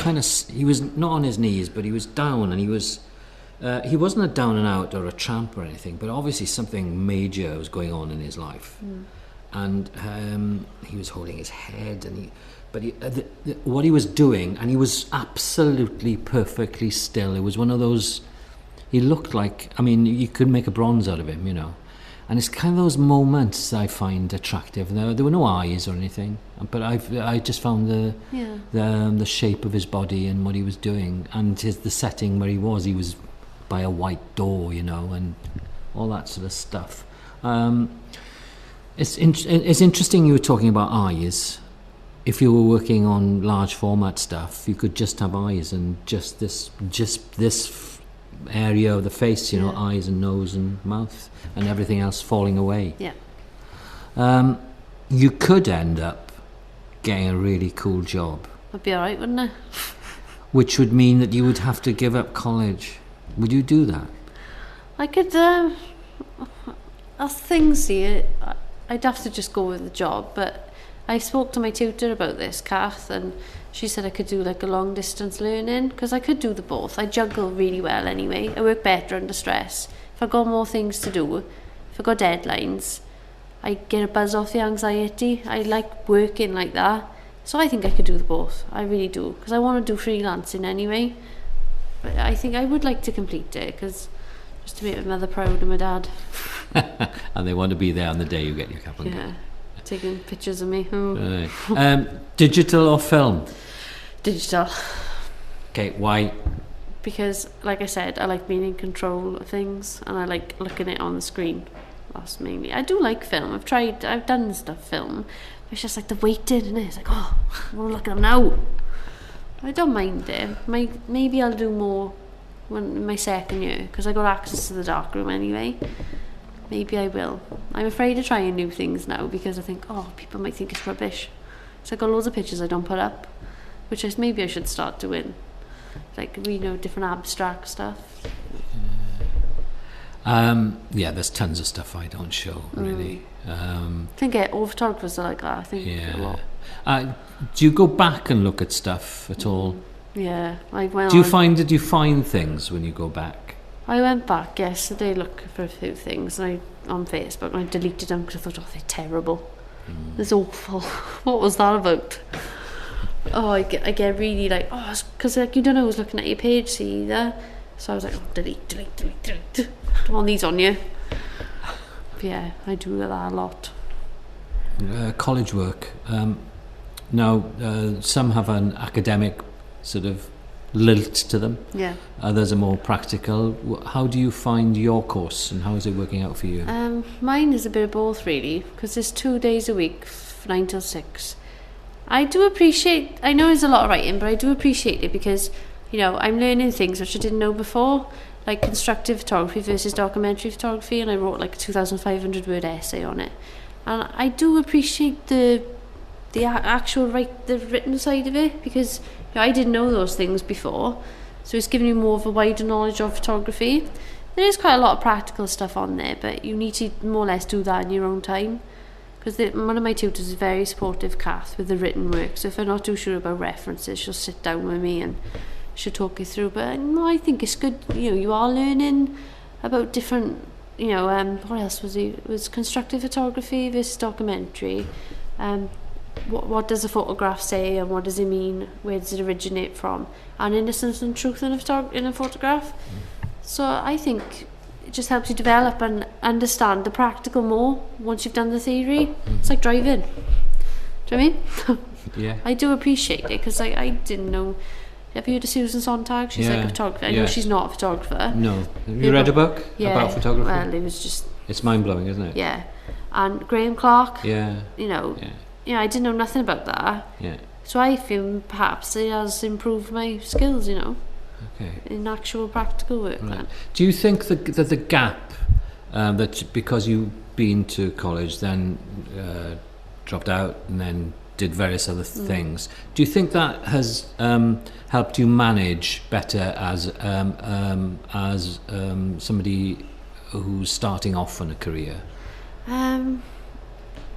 [SPEAKER 1] not on his knees, but he was down, and he wasn't a down and out or a tramp or anything, but obviously something major was going on in his life. And he was holding his head, and what he was doing, and he was absolutely perfectly still. It was one of those, he looked like, I mean, you could make a bronze out of him, you know. And it's kind of those moments I find attractive. There were no eyes or anything, but I just found the shape of his body and what he was doing, and the setting where he was by a white door, you know, and all that sort of stuff. It's interesting you were talking about eyes. If you were working on large format stuff, you could just have eyes and just this area of the face, you know, eyes and nose and mouth, and everything else falling away.
[SPEAKER 2] Yeah.
[SPEAKER 1] You could end up getting a really cool job.
[SPEAKER 2] That'd be alright, wouldn't it?
[SPEAKER 1] Which would mean that you would have to give up college. Would you do that?
[SPEAKER 2] I could, as things here, I'd have to just go with the job, but I spoke to my tutor about this, Kath, and she said I could do like a long distance learning, because I could do the both. I juggle really well anyway. I work better under stress. If I've got more things to do, if I've got deadlines, I get a buzz off the anxiety. I like working like that. So I think I could do the both. I really do, because I want to do freelancing anyway. But I think I would like to complete it, because just to make my mother proud and my dad.
[SPEAKER 1] And they want to be there on the day you get your cap and
[SPEAKER 2] Yeah, taking pictures of me.
[SPEAKER 1] Right. Digital or film?
[SPEAKER 2] Digital.
[SPEAKER 1] Okay, why?
[SPEAKER 2] Because, like I said, I like being in control of things, and I like looking at it on the screen. That's mainly. I do like film. I've done stuff film. It's just like the waiting, and it's like, oh, I want to look at them now. I don't mind it. Maybe I'll do more in my second year, because I got access to the darkroom anyway. maybe I will. I'm afraid of trying new things now because I think, oh, people might think it's rubbish. So I've got loads of pictures I don't put up, which maybe I should start doing. Like, different abstract stuff.
[SPEAKER 1] Yeah, there's tons of stuff I don't show, really.
[SPEAKER 2] I think all photographers are like that. I think a lot.
[SPEAKER 1] Do you go back and look at stuff at all?
[SPEAKER 2] Yeah.
[SPEAKER 1] Do you find things when you go back?
[SPEAKER 2] I went back yesterday looking for a few things on Facebook, and I deleted them because I thought, oh, they're terrible. It's awful. What was that about? Oh, I get really like, oh, because you don't know who's looking at your page, see either. So I was like, oh, delete. Don't want these on you. But yeah, I do that a lot.
[SPEAKER 1] College work. Now, some have an academic sort of lilt to them.
[SPEAKER 2] Yeah.
[SPEAKER 1] Others are more practical. How do you find your course, and how is it working out for you?
[SPEAKER 2] Mine is a bit of both, really, because it's 2 days a week, 9 till 6. I do appreciate, I know there's a lot of writing, but I do appreciate it because, I'm learning things which I didn't know before, like constructive photography versus documentary photography, and I wrote like a 2,500 word essay on it. And I do appreciate the written side of it, because I didn't know those things before, so it's given me more of a wider knowledge of photography. There is quite a lot of practical stuff on there, but you need to more or less do that in your own time, because one of my tutors is very supportive, Kath, with the written work, so if I'm not too sure about references, she'll sit down with me and she'll talk you through. But no, I think it's good. You are learning about different, what else was it? It was constructive photography versus documentary. What does a photograph say, and what does it mean? Where does it originate from? And innocence and truth in a photograph. So I think it just helps you develop and understand the practical more once you've done the theory. It's like driving. Do you know what I mean?
[SPEAKER 1] Yeah.
[SPEAKER 2] I do appreciate it, because I didn't know. Have you heard of Susan Sontag? She's like a photographer. I know she's not a photographer.
[SPEAKER 1] No. Have you read a book about photography?
[SPEAKER 2] Well, it was just...
[SPEAKER 1] It's mind-blowing, isn't it?
[SPEAKER 2] Yeah. And Graham Clark.
[SPEAKER 1] Yeah.
[SPEAKER 2] I didn't know nothing about that.
[SPEAKER 1] Yeah.
[SPEAKER 2] So I feel perhaps it has improved my skills,
[SPEAKER 1] Okay.
[SPEAKER 2] in actual practical work.
[SPEAKER 1] Right.
[SPEAKER 2] Then.
[SPEAKER 1] Do you think that the gap, that because you've been to college, then dropped out and then did various other things, do you think that has helped you manage better as somebody who's starting off on a career?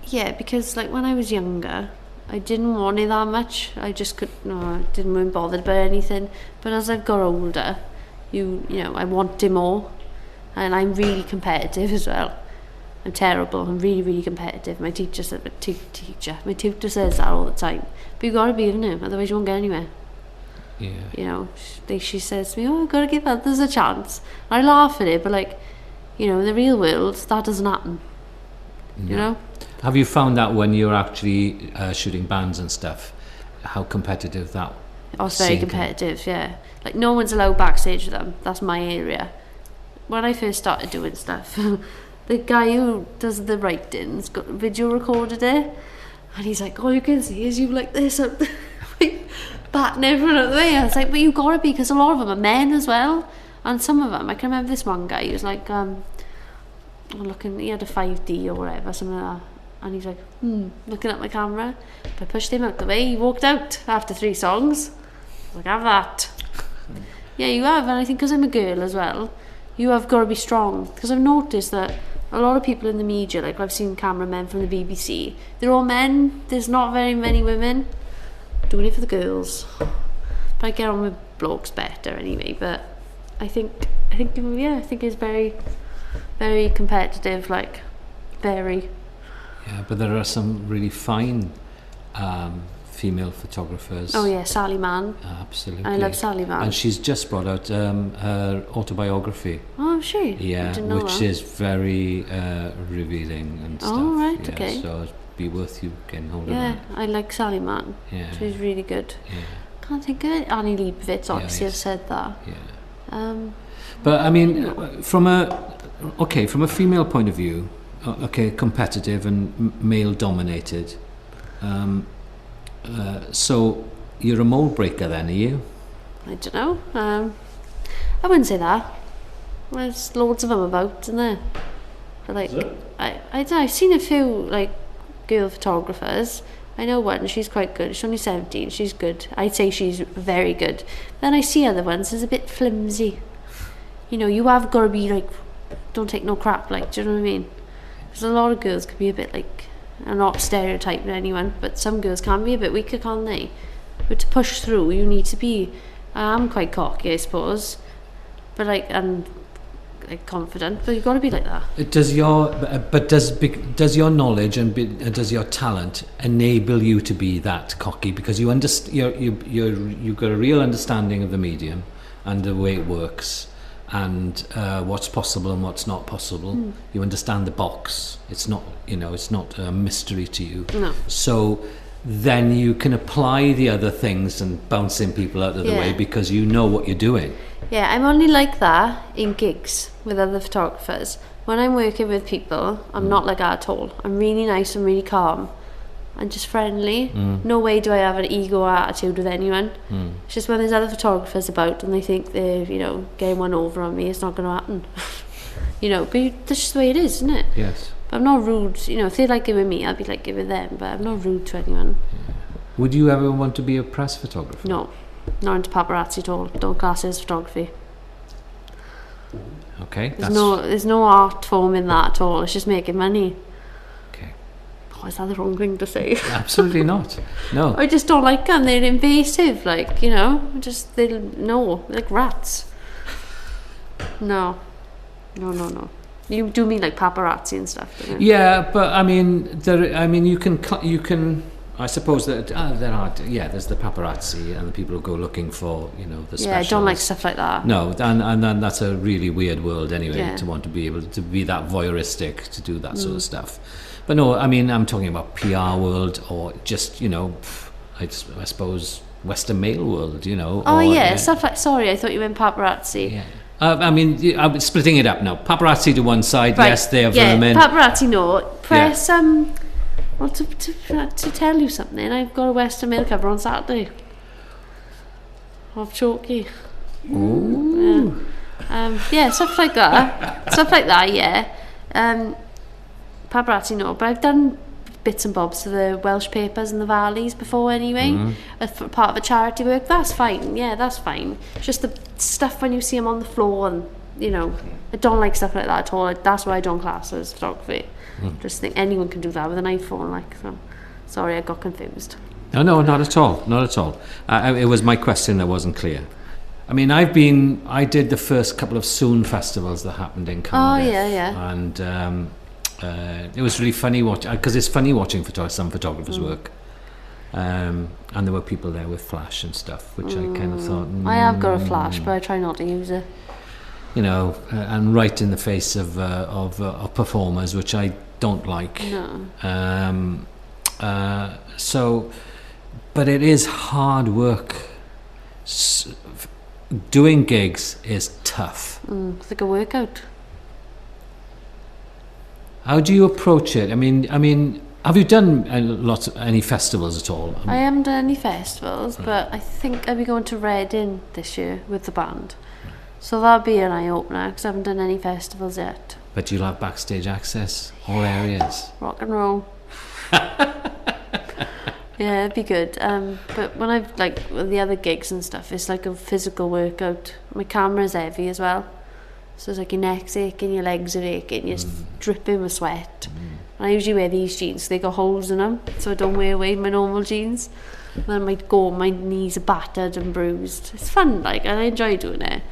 [SPEAKER 2] Yeah, because like when I was younger, I didn't want it that much. I just I didn't really bothered about anything. But as I've got older, I want it more, and I'm really competitive as well. I'm terrible. I'm really, really competitive. My tutor says that all the time. But you gotta be, otherwise you won't get anywhere. Yeah. She says to me, "Oh, I've got to give others a chance." I laugh at it, but in the real world, that doesn't happen.
[SPEAKER 1] No. Have you found that when you're actually shooting bands and stuff, how competitive that?
[SPEAKER 2] I was very competitive, yeah. Like no one's allowed backstage with them. That's my area. When I first started doing stuff, the guy who does the writings got video recorded it, and he's like, "All you can see is you like this," batting everyone out of the way. I was like, "But you gotta be," because a lot of them are men as well, and some of them. I can remember this one guy. He was like, he had a 5D or whatever, something like that. And he's like, looking at my camera. But I pushed him out the way. He walked out after 3 songs. I was like, have that. Yeah, you have. And I think because I'm a girl as well, you have got to be strong. Because I've noticed that a lot of people in the media, like I've seen cameramen from the BBC, they're all men. There's not very many women. Doing it for the girls. But I get on with blokes better anyway. But I think it's very, very competitive, very.
[SPEAKER 1] Yeah, but there are some really fine female photographers.
[SPEAKER 2] Oh yeah, Sally Mann.
[SPEAKER 1] Absolutely.
[SPEAKER 2] I love Sally Mann.
[SPEAKER 1] And she's just brought out her autobiography.
[SPEAKER 2] Oh, is she?
[SPEAKER 1] Yeah, which is very revealing and stuff.
[SPEAKER 2] Oh, right, okay.
[SPEAKER 1] So it'd be worth you getting hold of
[SPEAKER 2] Yeah,
[SPEAKER 1] that.
[SPEAKER 2] I like Sally Mann.
[SPEAKER 1] Yeah.
[SPEAKER 2] She's really good.
[SPEAKER 1] Yeah.
[SPEAKER 2] Can't think of it. Annie Leibovitz obviously have said that.
[SPEAKER 1] Yeah. But I mean, from a female point of view, competitive and male dominated. So you're a mold breaker then, are you?
[SPEAKER 2] I don't know. I wouldn't say that. There's loads of them about, isn't there? But like,
[SPEAKER 3] Is it?
[SPEAKER 2] I don't know, I've seen a few like girl photographers. I know one, she's quite good. She's only 17, she's good. I'd say she's very good. Then I see other ones, it's a bit flimsy. You know, you have got to be like, don't take no crap, like, do you know what I mean? Because a lot of girls can be a bit like, I'm not stereotyping anyone, but some girls can be a bit weaker, can't they? But to push through, you need to be, I'm quite cocky, I suppose. But like, and like confident, but you've got to be like that.
[SPEAKER 1] Does your knowledge and does your talent enable you to be that cocky, because you you've got a real understanding of the medium and the way it works and what's possible and what's not possible. You understand the box. It's not a mystery to you.
[SPEAKER 2] No.
[SPEAKER 1] So then you can apply the other things and bouncing people out of the way because you know what you're doing.
[SPEAKER 2] Yeah, I'm only like that in gigs with other photographers. When I'm working with people, I'm not like that at all. I'm really nice and really calm and just friendly. No way do I have an ego or attitude with anyone. It's just when there's other photographers about and they think they're, getting one over on me, it's not going to happen. But that's just the way it is, isn't it?
[SPEAKER 1] Yes.
[SPEAKER 2] But I'm not rude. If they like it with me, I'll be like it with them. But I'm not rude to anyone.
[SPEAKER 1] Yeah. Would you ever want to be a press photographer?
[SPEAKER 2] No. Not into paparazzi at all. Don't class it as photography.
[SPEAKER 1] Okay.
[SPEAKER 2] There's no art form in that at all. It's just making money.
[SPEAKER 1] Okay.
[SPEAKER 2] Oh, is that the wrong thing to say?
[SPEAKER 1] Absolutely not. No.
[SPEAKER 2] I just don't like them. They're invasive. Like, like rats. No. You do mean like paparazzi and stuff, don't you?
[SPEAKER 1] Yeah, but you can. I suppose that there's the paparazzi and the people who go looking for the specials.
[SPEAKER 2] Yeah, I don't like stuff like that.
[SPEAKER 1] No, and that's a really weird world anyway, to want to be able to be that voyeuristic to do that sort of stuff. But no, I'm talking about PR world or just I suppose Western mail world,
[SPEAKER 2] stuff like. Sorry, I thought you meant paparazzi.
[SPEAKER 1] Yeah. I'm splitting it up now. Paparazzi to one side, right. Yes, they are vermin.
[SPEAKER 2] Paparazzi, no. Press, well, to tell you something, I've got a Western mail cover on Saturday. Of Chalkie.
[SPEAKER 1] Ooh.
[SPEAKER 2] Stuff like that. Yeah. Paparazzi, no. But I've done bits and bobs to the Welsh papers and the valleys before anyway. As part of a charity work. That's fine. Yeah, that's fine. Just the stuff when you see them on the floor and, I don't like stuff like that at all. That's why I don't class as photography. Just think anyone can do that with an iPhone. So sorry, I got confused.
[SPEAKER 1] No, not at all. It was my question that wasn't clear. I did the first couple of Soon festivals that happened in Cardiff.
[SPEAKER 2] Oh yeah.
[SPEAKER 1] And it was really funny because it's funny watching some photographers work. And there were people there with flash and stuff, which I kind of thought.
[SPEAKER 2] I have got a flash, but I try not to use it.
[SPEAKER 1] And right in the face of performers, which I don't like.
[SPEAKER 2] No.
[SPEAKER 1] But it is hard work. Doing gigs is tough.
[SPEAKER 2] It's like a workout.
[SPEAKER 1] How do you approach it? Have you done any festivals at all?
[SPEAKER 2] I haven't done any festivals, but I think I'll be going to Reading this year with the band. So that'll be an eye-opener, because I haven't done any festivals yet.
[SPEAKER 1] But you'll have backstage access, all areas.
[SPEAKER 2] Rock and roll. Yeah, it'd be good. But when I've, the other gigs and stuff, it's like a physical workout. My camera's heavy as well. So it's like your neck's aching, your legs are aching, you're dripping with sweat. And I usually wear these jeans, they got holes in them, so I don't wear away my normal jeans. And then my knees are battered and bruised. It's fun, and I enjoy doing it.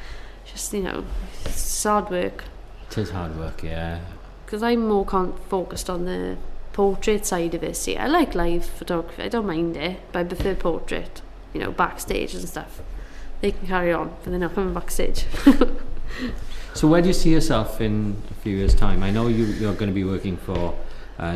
[SPEAKER 2] Just, it's hard work.
[SPEAKER 1] It is hard work, yeah.
[SPEAKER 2] Because I'm more focused on the portrait side of it. See, I like live photography, I don't mind it, but I prefer portrait, backstage and stuff. They can carry on, but they're not coming backstage.
[SPEAKER 1] So where do you see yourself in a few years' time? I know you're going to be working for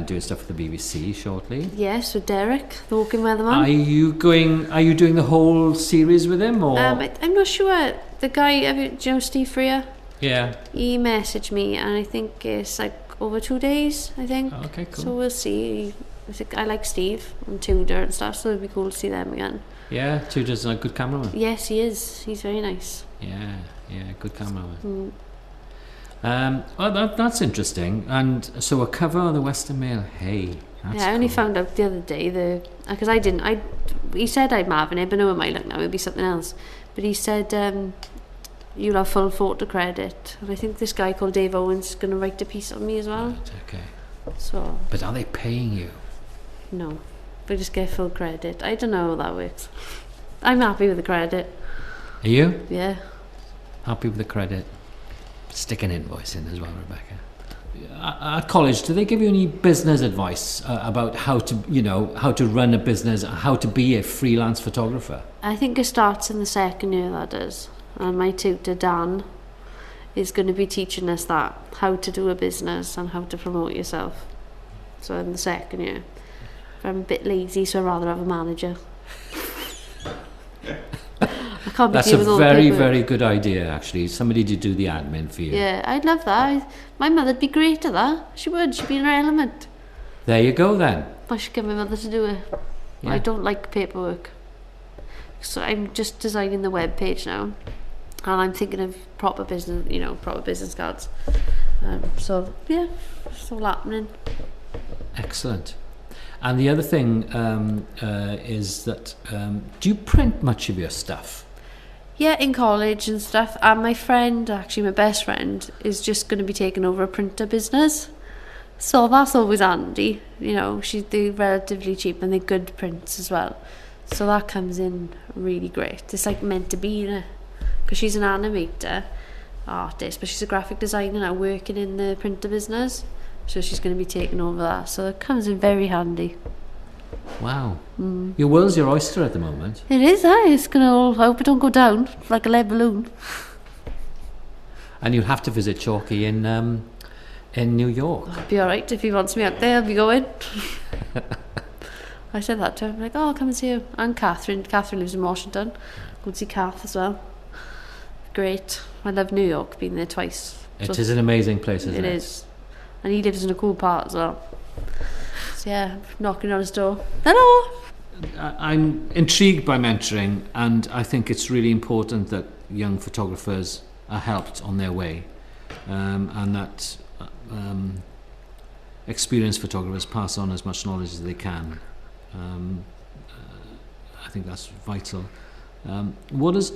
[SPEAKER 1] doing stuff for the BBC shortly.
[SPEAKER 2] Yes, with Derek, the Walking Weatherman.
[SPEAKER 1] Are you doing the whole series with him, or?
[SPEAKER 2] I'm not sure. The guy, do you know Steve Freer?
[SPEAKER 1] Yeah.
[SPEAKER 2] He messaged me, and I think it's over 2 days, I think.
[SPEAKER 1] Oh, okay, cool.
[SPEAKER 2] So we'll see. I like Steve and Tudor and stuff, so it'd be cool to see them again.
[SPEAKER 1] Yeah, Tudor's a good cameraman.
[SPEAKER 2] Yes, he is. He's very nice.
[SPEAKER 1] Yeah, good cameraman. Well, that's interesting. And so a cover of the Western Mail. Hey, that's
[SPEAKER 2] Yeah, I only
[SPEAKER 1] cool.
[SPEAKER 2] found out the other day because he said I'm having it, but no, it might look now. It'll be something else. But he said you'll have full photo credit, and I think this guy called Dave Owen's going to write a piece on me as well.
[SPEAKER 1] Right, okay.
[SPEAKER 2] So
[SPEAKER 1] But are they paying you?
[SPEAKER 2] no, we just get full credit. I don't know how that works. I'm happy with the credit.
[SPEAKER 1] Are you
[SPEAKER 2] Yeah.
[SPEAKER 1] happy with the credit? Stick an invoice in as well, Rebecca. At college, do they give you any business advice about how to run a business, how to be a freelance photographer?
[SPEAKER 2] I think it starts in the second year, that does. And my tutor, Dan, is going to be teaching us that, how to do a business and how to promote yourself. So in the second year. But I'm a bit lazy, so I'd rather have a manager. I can't be
[SPEAKER 1] That's a
[SPEAKER 2] dealing with all the
[SPEAKER 1] very,
[SPEAKER 2] paperwork.
[SPEAKER 1] very good idea, actually. Somebody to do the admin for you.
[SPEAKER 2] Yeah, I'd love that. My mother'd be great at that. She would. She'd be in her element.
[SPEAKER 1] There you go, then.
[SPEAKER 2] I should get my mother to do it.
[SPEAKER 1] Yeah.
[SPEAKER 2] I don't like paperwork. So I'm just designing the web page now. And I'm thinking of proper business cards. So, yeah, it's all happening.
[SPEAKER 1] Excellent. And the other thing is that do you print much of your stuff?
[SPEAKER 2] Yeah, in college and stuff. And my friend, actually my best friend, is just going to be taking over a printer business. So that's always handy. You know, they're relatively cheap and they're good prints as well. So that comes in really great. It's like meant to be, you know, because she's an animator, artist, but she's a graphic designer now working in the printer business. So she's going to be taking over that. So it comes in very handy.
[SPEAKER 1] Wow. Your world's your oyster at the moment.
[SPEAKER 2] It is, It's going to I hope it don't go down like a lead balloon.
[SPEAKER 1] And you'll have to visit Chalkie in New York.
[SPEAKER 2] I'll be alright if he wants me out there, I'll be going. I said that to him, like, oh, I'll come and see you. And Catherine lives in Washington. Go and see Kath as well. Great. I love New York, been there twice.
[SPEAKER 1] It is an amazing place, isn't it?
[SPEAKER 2] It is. And he lives in a cool part as well. So yeah, knocking on his door. Hello!
[SPEAKER 1] I'm intrigued by mentoring, and I think it's really important that young photographers are helped on their way, and that experienced photographers pass on as much knowledge as they can. I think that's vital. What has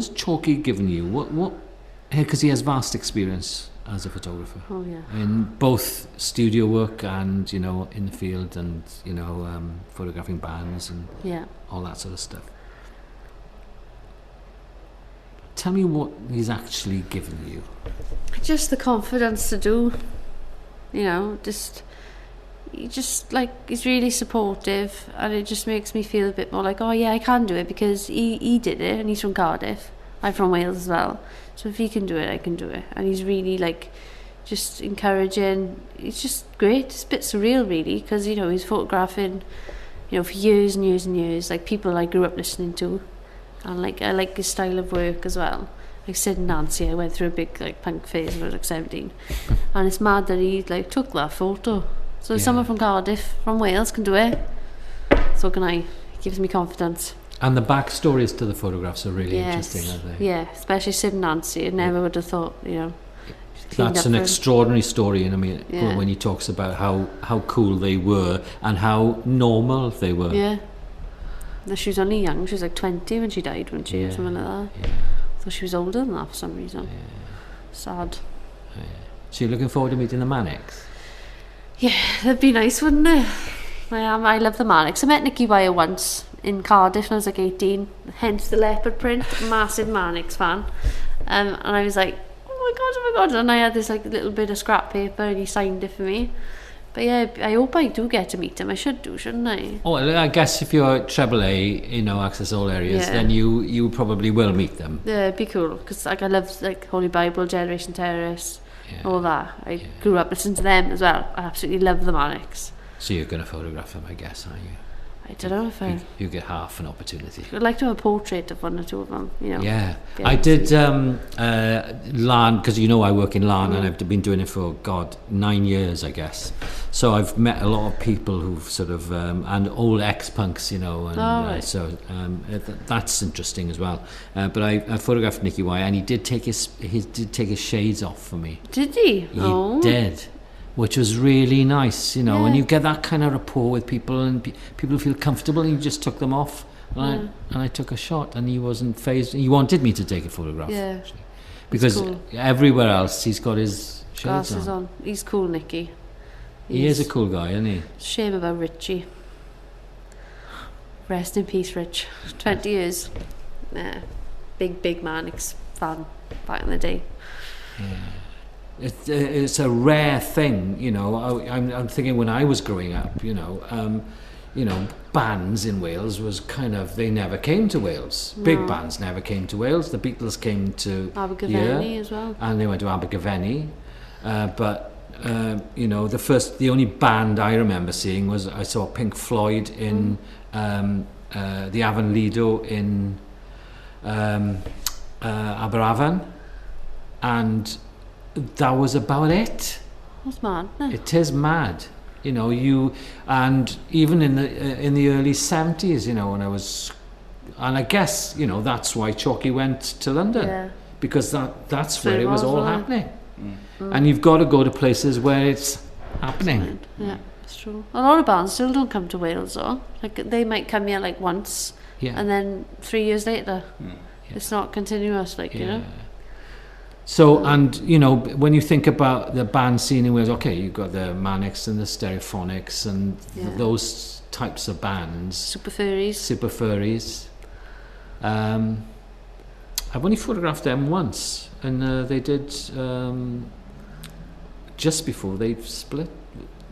[SPEAKER 1] Chalkie given you? What? Because he has vast experience as a photographer.
[SPEAKER 2] Oh yeah.
[SPEAKER 1] In both studio work and in the field, and photographing bands and
[SPEAKER 2] Yeah.
[SPEAKER 1] all that sort of stuff. Tell me what he's actually given you.
[SPEAKER 2] Just the confidence to do, he's really supportive, and it just makes me feel a bit more like, oh yeah, I can do it, because he did it, and he's from Cardiff. I'm from Wales as well, so if he can do it, I can do it. And he's really just encouraging. It's just great. It's a bit surreal really, because he's photographing for years and years and years, like people I grew up listening to, and I like his style of work as well. Like Sid and Nancy, I went through a big punk phase when I was 17, and it's mad that he took that photo. So if someone from Cardiff, from Wales, can do it, so can I. It gives me confidence.
[SPEAKER 1] And the backstories to the photographs are really interesting, aren't they?
[SPEAKER 2] Yeah, especially Sid and Nancy. I never would have thought,
[SPEAKER 1] That's an extraordinary story, and I mean, when he talks about how cool they were and how normal they were.
[SPEAKER 2] Yeah. She was only young. She was 20 when she died, wasn't she? Or something like that.
[SPEAKER 1] Yeah.
[SPEAKER 2] I thought she was older than that for some reason.
[SPEAKER 1] Yeah.
[SPEAKER 2] Sad.
[SPEAKER 1] Yeah. So you're looking forward to meeting the Manics?
[SPEAKER 2] Yeah, that'd be nice, wouldn't it? I love the Manics. I met Nicky Wire once in Cardiff when I was 18, hence the leopard print. Massive Manics fan. And I was like, oh my god, and I had this little bit of scrap paper, and he signed it for me. But yeah, I hope I do get to meet him. I should do, shouldn't I?
[SPEAKER 1] Oh, I guess if you're AAA, access all areas, then you probably will meet them.
[SPEAKER 2] Yeah, it'd be cool, because I love Holy Bible, Generation Terrorist, all that. I grew up listening to them as well. I absolutely love the Manics.
[SPEAKER 1] So you're going to photograph them, I guess, aren't you?
[SPEAKER 2] I don't know if
[SPEAKER 1] you get half an opportunity.
[SPEAKER 2] I'd like to have a portrait of one or two of them, you know.
[SPEAKER 1] Yeah, I did LAN, because you know I work in LAN and I've been doing it for 9 years, I guess. So I've met a lot of people who've sort of and old ex-punks, you know, and that's interesting as well. But I photographed Nicky Wire, and he did take his shades off for me.
[SPEAKER 2] Did he?
[SPEAKER 1] He did. Which was really nice, you know, and you get that kind of rapport with people, and people feel comfortable, and you just took them off, and I took a shot, and he wasn't fazed. He wanted me to take a photograph, actually, because everywhere else he's got his
[SPEAKER 2] glasses on. He's cool, Nicky.
[SPEAKER 1] He is a cool guy, isn't he?
[SPEAKER 2] Shame about Richie. Rest in peace, Rich. 20 years. Big Manix fan back in the day.
[SPEAKER 1] Yeah. It's a rare thing, you know. I'm thinking when I was growing up, you know, bands in Wales was kind of, they never came to Wales. No. Big bands never came to Wales. The Beatles came to
[SPEAKER 2] Abergavenny as well,
[SPEAKER 1] and they went to Abergavenny. But you know, the only band I remember seeing was I saw Pink Floyd in the Afon Lido in Aberafan, and that was about it.
[SPEAKER 2] That's mad, isn't it?
[SPEAKER 1] It is mad, you know. And even in the early 70s, you know, when I was, and I guess, you know, that's why Chalkie went to London, because that's where it was all happening. And you've got to go to places where it's happening.
[SPEAKER 2] Yeah, it's true. A lot of bands still don't come to Wales, though. Like, they might come here like once, and then 3 years later, it's not continuous, like, you know. So, and, you know, when you think about the band scene in Wales, okay, you've got the Manics and the Stereophonics and those types of bands. Super Furries.
[SPEAKER 1] I've only photographed them once, and they did, just before they split,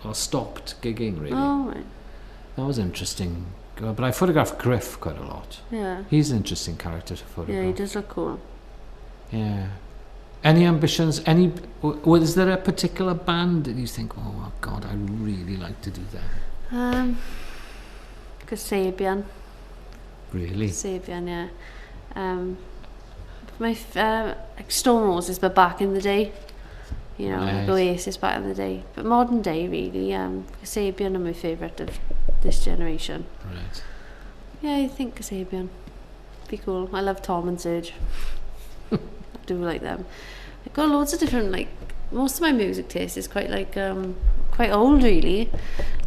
[SPEAKER 1] or stopped gigging, really.
[SPEAKER 2] Oh, right.
[SPEAKER 1] That was interesting. But I photographed Griff quite a lot.
[SPEAKER 2] Yeah.
[SPEAKER 1] He's an interesting character to photograph.
[SPEAKER 2] Yeah, he does look cool.
[SPEAKER 1] Yeah. Any ambitions? Is there a particular band that you think, oh God, I'd really like to do that?
[SPEAKER 2] Kasabian.
[SPEAKER 1] Really?
[SPEAKER 2] Kasabian, yeah. My like Stone Roses, but back in the day, you know, like Oasis back in the day. But modern day, really, Kasabian are my favourite of this generation.
[SPEAKER 1] Right.
[SPEAKER 2] Yeah, I think Kasabian. Be cool. I love Tom and Serge. I do like them. I've got loads of different, like, most of my music taste is quite like quite old, really.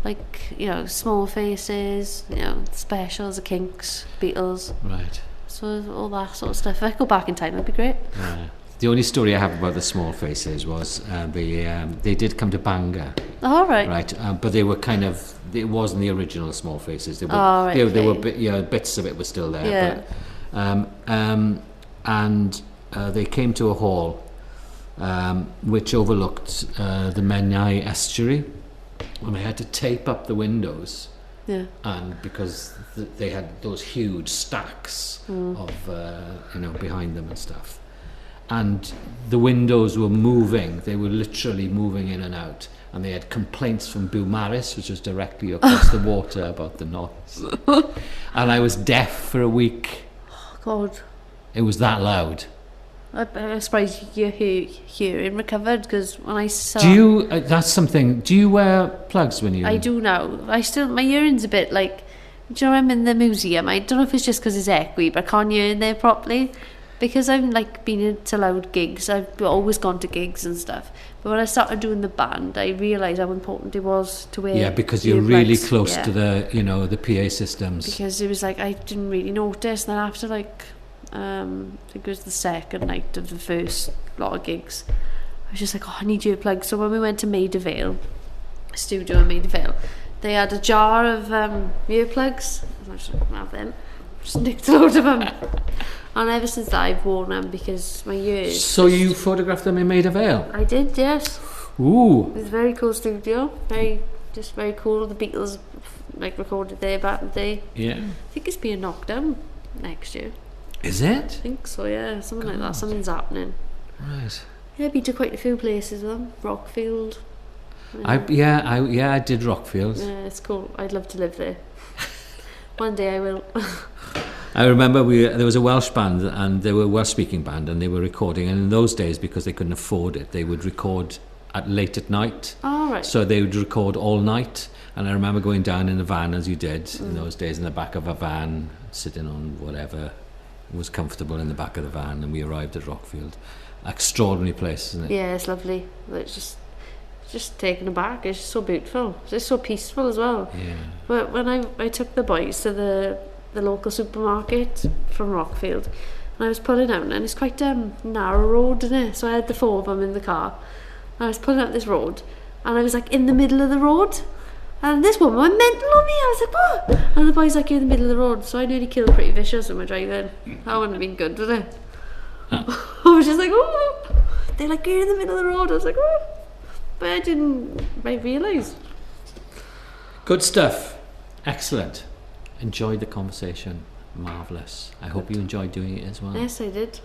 [SPEAKER 2] Like, you know, Small Faces, you know, Specials, the Kinks, Beatles.
[SPEAKER 1] Right.
[SPEAKER 2] So all that sort of stuff. If I could go back in time, it'd be great.
[SPEAKER 1] Right. The only story I have about the Small Faces was they did come to Bangor.
[SPEAKER 2] Oh, right.
[SPEAKER 1] Right, but they were kind of, it wasn't the original Small Faces. They were, they were bits of it were still there.
[SPEAKER 2] Yeah.
[SPEAKER 1] But, and they came to a hall which overlooked the Menai estuary, and they had to tape up the windows.
[SPEAKER 2] Yeah.
[SPEAKER 1] And because they had those huge stacks of you know, behind them and stuff, and the windows were moving. They were literally moving in and out, and they had complaints from Beaumaris, which was directly across the water, about the noise. And I was deaf for a week.
[SPEAKER 2] Oh God.
[SPEAKER 1] It was that loud.
[SPEAKER 2] I'm surprised your hearing recovered, because when I saw...
[SPEAKER 1] Do you, that's something, do you wear plugs when you...
[SPEAKER 2] I do now. My hearing's a bit like, do you know, I'm in the museum, I don't know if it's just because it's echoey, but I can't hear in there properly, because I've like been to loud gigs. I've always gone to gigs and stuff, but when I started doing the band, I realised how important it was to wear... Yeah,
[SPEAKER 1] because you're really close to the, you know, the PA systems.
[SPEAKER 2] Because it was like, I didn't really notice, and then after like, I think it was the second night of the first lot of gigs, I was just like, oh, I need earplugs. So when we went to Maida Vale, studio in Maida Vale, they had a jar of earplugs. I was like, have them. Just nicked a load of them. And ever since that, I've worn them because my ears...
[SPEAKER 1] So you photographed them in Maida Vale?
[SPEAKER 2] I did, yes.
[SPEAKER 1] Ooh.
[SPEAKER 2] It was a very cool studio. Very cool. The Beatles like recorded there back in the day.
[SPEAKER 1] Yeah.
[SPEAKER 2] I think it's being knocked down next year.
[SPEAKER 1] Is it?
[SPEAKER 2] I think so, yeah. Something like that. Something's happening.
[SPEAKER 1] Right.
[SPEAKER 2] Yeah, I've been to quite a few places with them. Rockfield.
[SPEAKER 1] I did Rockfield.
[SPEAKER 2] Yeah, it's cool. I'd love to live there. One day I will.
[SPEAKER 1] I remember there was a Welsh band, and they were a Welsh-speaking band, and they were recording. And in those days, because they couldn't afford it, they would record late at night.
[SPEAKER 2] Oh, right.
[SPEAKER 1] So they would record all night. And I remember going down in a van, as you did in those days, in the back of a van, sitting on whatever was comfortable in the back of the van, and we arrived at Rockfield. Extraordinary place, isn't it?
[SPEAKER 2] Yeah, it's lovely. It's just taken aback. It's just so beautiful. It's just so peaceful as well.
[SPEAKER 1] Yeah.
[SPEAKER 2] But when I took the boys to the local supermarket from Rockfield, and I was pulling out, and it's quite a narrow road, isn't it? So I had the four of them in the car, and I was pulling out this road, and I was like in the middle of the road, and this woman went mental on me. I was like, what? And the boy's like, you're in the middle of the road. So I nearly killed Pretty Vicious with my driving. That wouldn't have been good, would it? I was just like, oh. They're like, you're in the middle of the road. I was like, oh. But I realised.
[SPEAKER 1] Good stuff. Excellent. Enjoyed the conversation. Marvellous. I hope you enjoyed doing it as well.
[SPEAKER 2] Yes, I did.